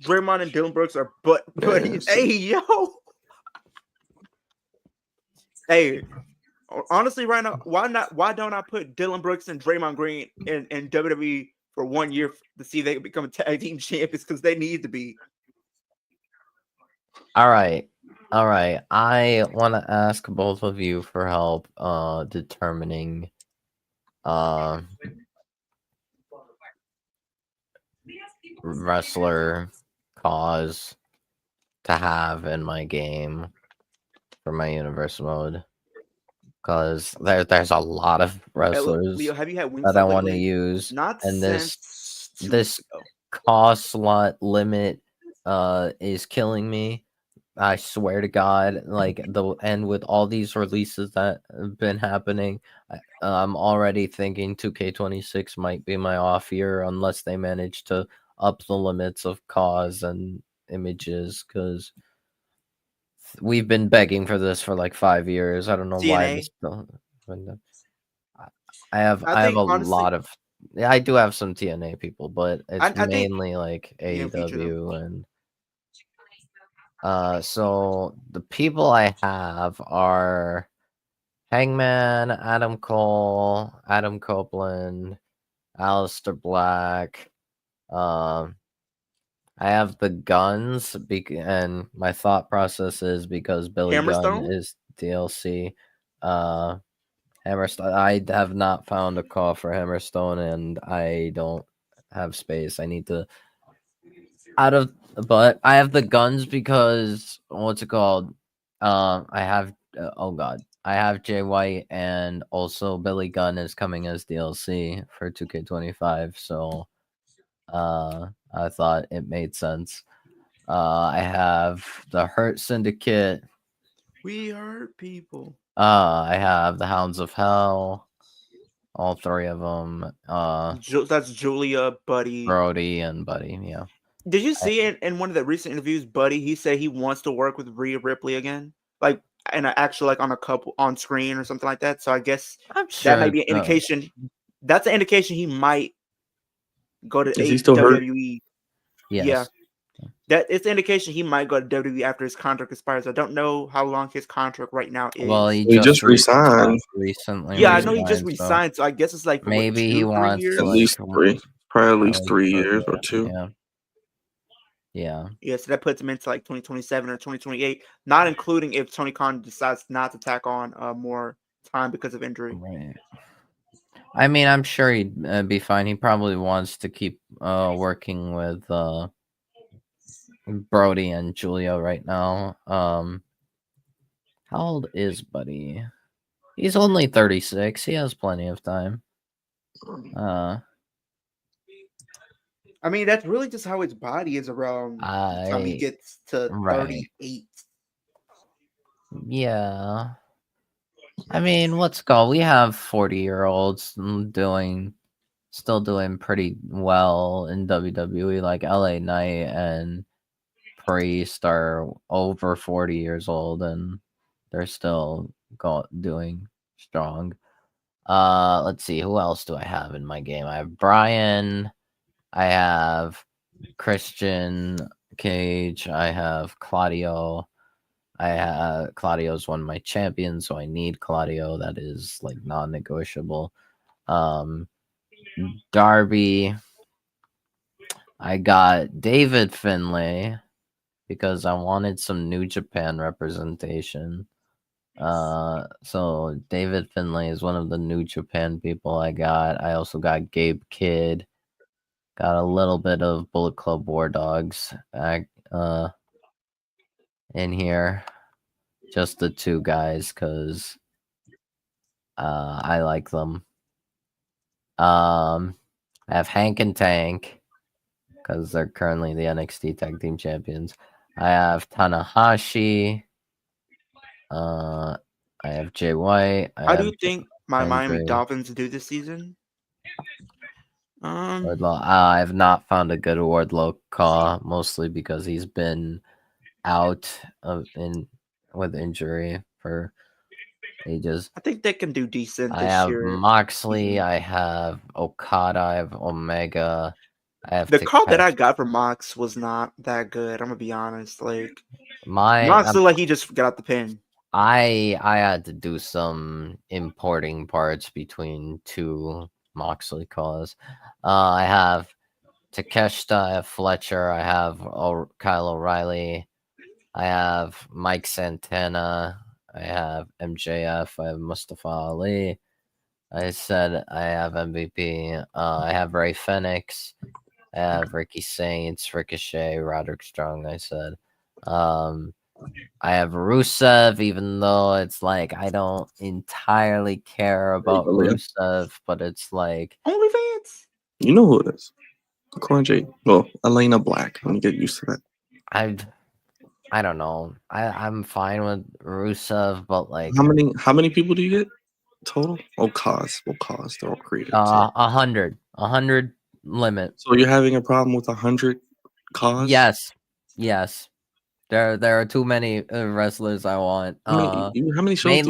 Draymond and Dylan Brooks are buddies. Hey, yo. Hey, honestly, right now, why don't I put Dylan Brooks and Draymond Green in WWE for 1 year to see if they can become tag team champions? Because they need to be. All right. I want to ask both of you for help determining wrestler cause to have in my game for my universe mode, because there's a lot of wrestlers Leo, have you had that I want to use, Not and since this cost slot limit is killing me. I swear to God, and with all these releases that have been happening, I'm already thinking 2K26 might be my off year unless they manage to up the limits of cause and images, because we've been begging for this for like 5 years. I don't know why this still. I have a lot of. I do have some TNA people, but it's mainly like AEW and. So the people I have are Hangman, Adam Cole, Adam Copeland, Aleister Black. I have the Guns, and my thought process is because Billy Gunn is DLC. Hammerstone. I have not found a call for Hammerstone, and I don't have space. I need to but I have the Guns because what's it called? I have I have Jay White, and also Billy Gunn is coming as DLC for 2K25. So I thought it made sense. I have the Hurt Syndicate. We hurt people. I have the Hounds of Hell. All 3 of them. That's Julia, Buddy, Brody, and Buddy. Yeah. Did you see in one of the recent interviews, Buddy? He said he wants to work with Rhea Ripley again, and actually like on a couple on screen or something like that. So I guess I'm sure that might be an indication. That's an indication he might go to Is he still hurt? WWE. Yes. Yeah. That it's the indication he might go to WWE after his contract expires. I don't know how long his contract right now is. Well, He just resigned. recently. Yeah, I know he just so resigned, so I guess it's like maybe he 2, 3 wants years. At to least like three. Probably at at least 3 years or 2. Yeah. Yeah. Yeah, so that puts him into like 2027 or 2028, not including if Tony Khan decides not to tack on more time because of injury. Right. I mean, I'm sure he'd be fine. He probably wants to keep working with Brody and Julio right now. How old is Buddy? He's only 36. He has plenty of time. I mean, that's really just how his body is around the time he gets to 38. Yeah. I mean, let's go. We have 40-year-olds still doing pretty well in WWE. Like LA Knight and Priest are over 40 years old and they're still doing strong. Let's see, who else do I have in my game? I have Brian, I have Christian Cage, I have Claudio. Claudio's one of my champions, so I need Claudio. That is like non-negotiable. Darby. I got David Finlay because I wanted some New Japan representation. So David Finlay is one of the New Japan people I got. I also got Gabe Kidd. Got a little bit of Bullet Club War Dogs in here. Just the 2 guys because I like them. I have Hank and Tank because they're currently the NXT Tag Team Champions. I have Tanahashi. I have Jay White. How do you think my Miami Dolphins do this season? I have not found a good Wardlow call, mostly because he's been out with injury for ages. I think they can do decent I this have year. Moxley. I have Okada. I have Omega. I have the call that I got for Mox was not that good. I'm gonna be honest. Like Mox looked like he just got out the pin. I had to do some importing parts between 2 Moxley calls. I have Takeshita, I have Fletcher, I have Kyle O'Reilly, I have Mike Santana, I have MJF, I have Mustafa Ali. I said I have MVP. I have Ray Fenix. I have Ricky Saints, Ricochet, Roderick Strong. I said. I have Rusev, even though it's like I don't entirely care about Rusev, but it's like OnlyFans. You know who it is? Corn J. Well, Elena Black. Let me get used to that. I don't know. I'm fine with Rusev, but like how many people do you get total? Cause they're all created. 100 limit. So you're having a problem with 100 cause? Yes. There are too many wrestlers I want. How many shows?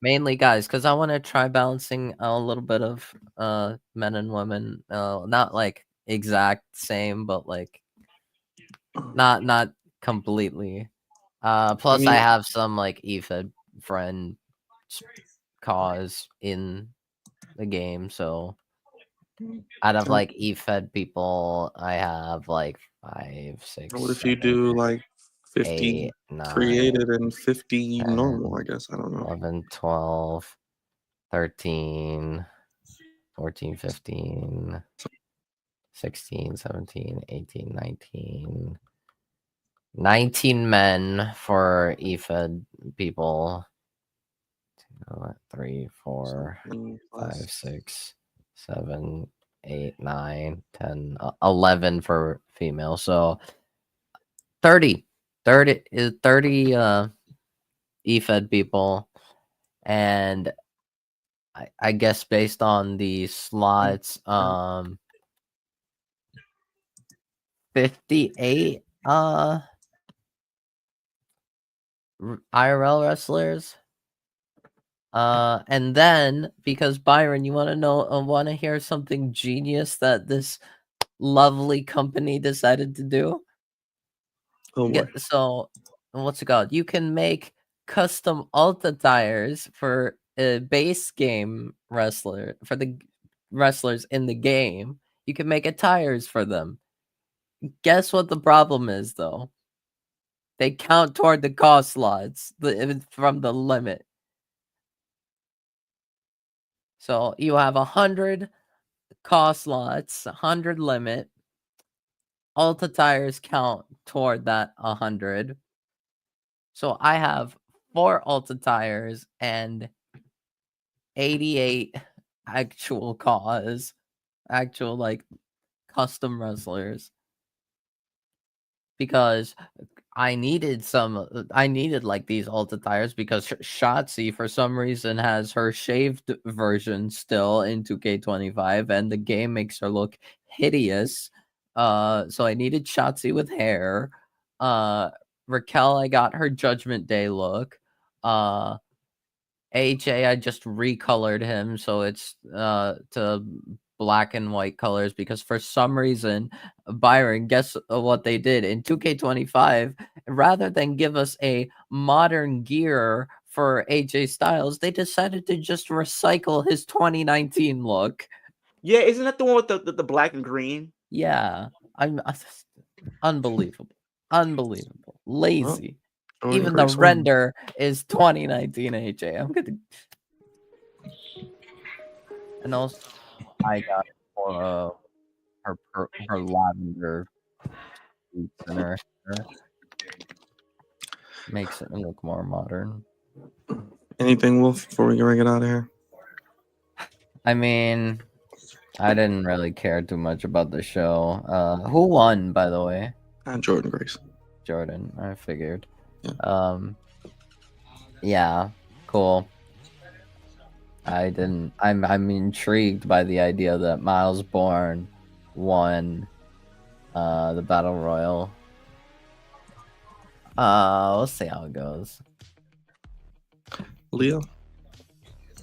Mainly guys, because I want to try balancing a little bit of men and women. Not like exact same, but like not completely. Plus, I have some like EFED friend cause in the game, so out of like EFED people, I have like 5, 6. What if you do like 50 8, 9, created and 50 normal? I guess I don't know. 11, 12, 13, 14, 15, 16, 17, 18, 19. 19 men for EFED people. 3, 4, 5, 6, 7, 8, 9, 10, 11 for female. So 30 EFED people. And I guess based on the slots, 58 IRL wrestlers. And then because Byron, you want to hear something genius that this lovely company decided to do? Oh boy. So what's it called? You can make custom Alta tires for a base game wrestler for the wrestlers in the game. You can make a tires for them. Guess what the problem is though? They count toward the cost slots from the limit. So you have 100 cost slots, 100 limit. Alta tires count toward that 100. So I have 4 Alta tires and 88 actual like custom wrestlers because I needed like these Alta tires because Shotzi for some reason has her shaved version still in 2K25 and the game makes her look hideous. So I needed Shotzi with hair. Raquel, I got her Judgment Day look. AJ, I just recolored him so it's to black and white colors because for some reason, Byron, guess what they did in 2K25? Rather than give us a modern gear for AJ Styles, they decided to just recycle his 2019 look. Yeah, isn't that the one with the black and green? Yeah, I'm unbelievable, lazy. Even the render is 2019 AJ. I'm gonna. And also, I got for her lavender boots in her hair. Makes it look more modern. Anything, Wolf, before we get out of here? I mean, I didn't really care too much about the show. Who won, by the way? Jordan Grace. Jordan, I figured. Yeah. Yeah, cool. I'm intrigued by the idea that Miles Bourne won the Battle Royal. We'll see how it goes. Leo?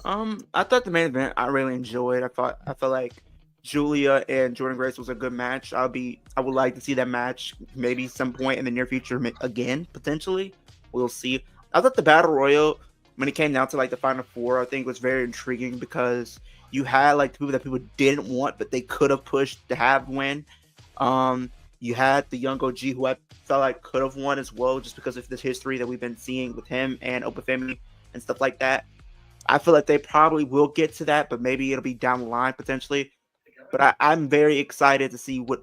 I thought the main event I really enjoyed. I felt like Julia and Jordan Grace was a good match. I would like to see that match maybe some point in the near future again, potentially. We'll see. I thought the Battle Royal, when it came down to like the Final Four, I think was very intriguing because you had like the people that people didn't want, but they could have pushed to have win. You had the young OG who I felt like could have won as well, just because of this history that we've been seeing with him and Obafemi and stuff like that. I feel like they probably will get to that, but maybe it'll be down the line potentially. But I'm very excited to see what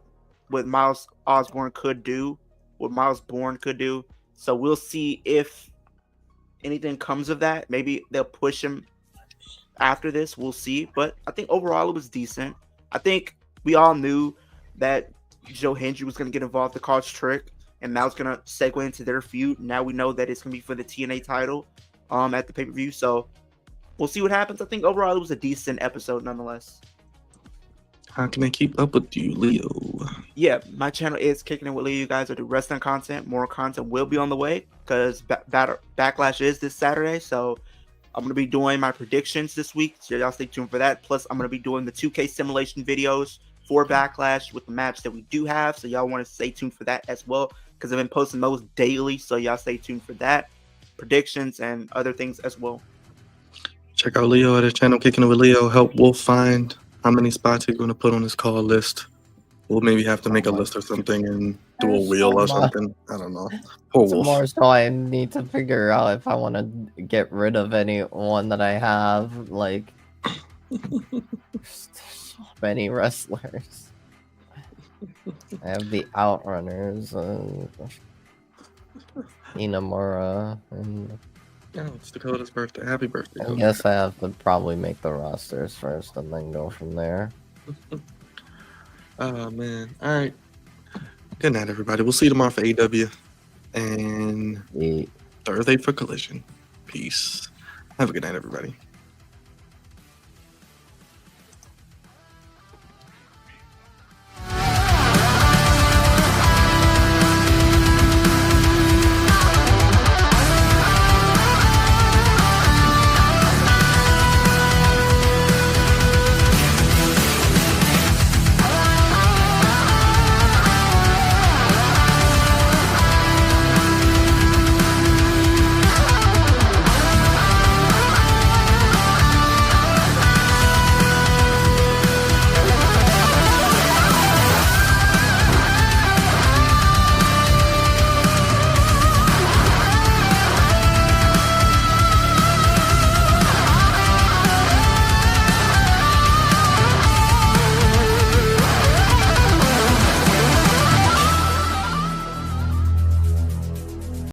Miles Osborne could do, what Miles Bourne could do. So we'll see if anything comes of that. Maybe they'll push him after this. We'll see. But I think overall it was decent. I think we all knew that Joe Hendry was going to get involved with the College Trick, and that was going to segue into their feud. Now we know that it's going to be for the TNA title at the pay-per-view. So we'll see what happens. I think overall it was a decent episode nonetheless. How can I keep up with you, Leo? Yeah, my channel is Kicking It With Leo. You guys are the wrestling content. More content will be on the way because Backlash is this Saturday. So I'm going to be doing my predictions this week. So y'all stay tuned for that. Plus, I'm going to be doing the 2K simulation videos for Backlash with the match that we do have. So y'all want to stay tuned for that as well because I've been posting those daily. So y'all stay tuned for that. Predictions and other things as well. Check out Leo at his channel, Kicking It With Leo. Help Wolf find how many spots he's going to put on his call list. We'll maybe have to make a list or something and do a wheel or something. I don't know. Poor Wolf. More so I need to figure out if I want to get rid of anyone that I have. Like, so many wrestlers. I have the Outrunners, Inamura, and Yeah, it's Dakota's birthday. Happy birthday. I guess I have to probably make the rosters first and then go from there. Oh, man. All right. Good night, everybody. We'll see you tomorrow for AW and Thursday for Collision. Peace. Have a good night, everybody.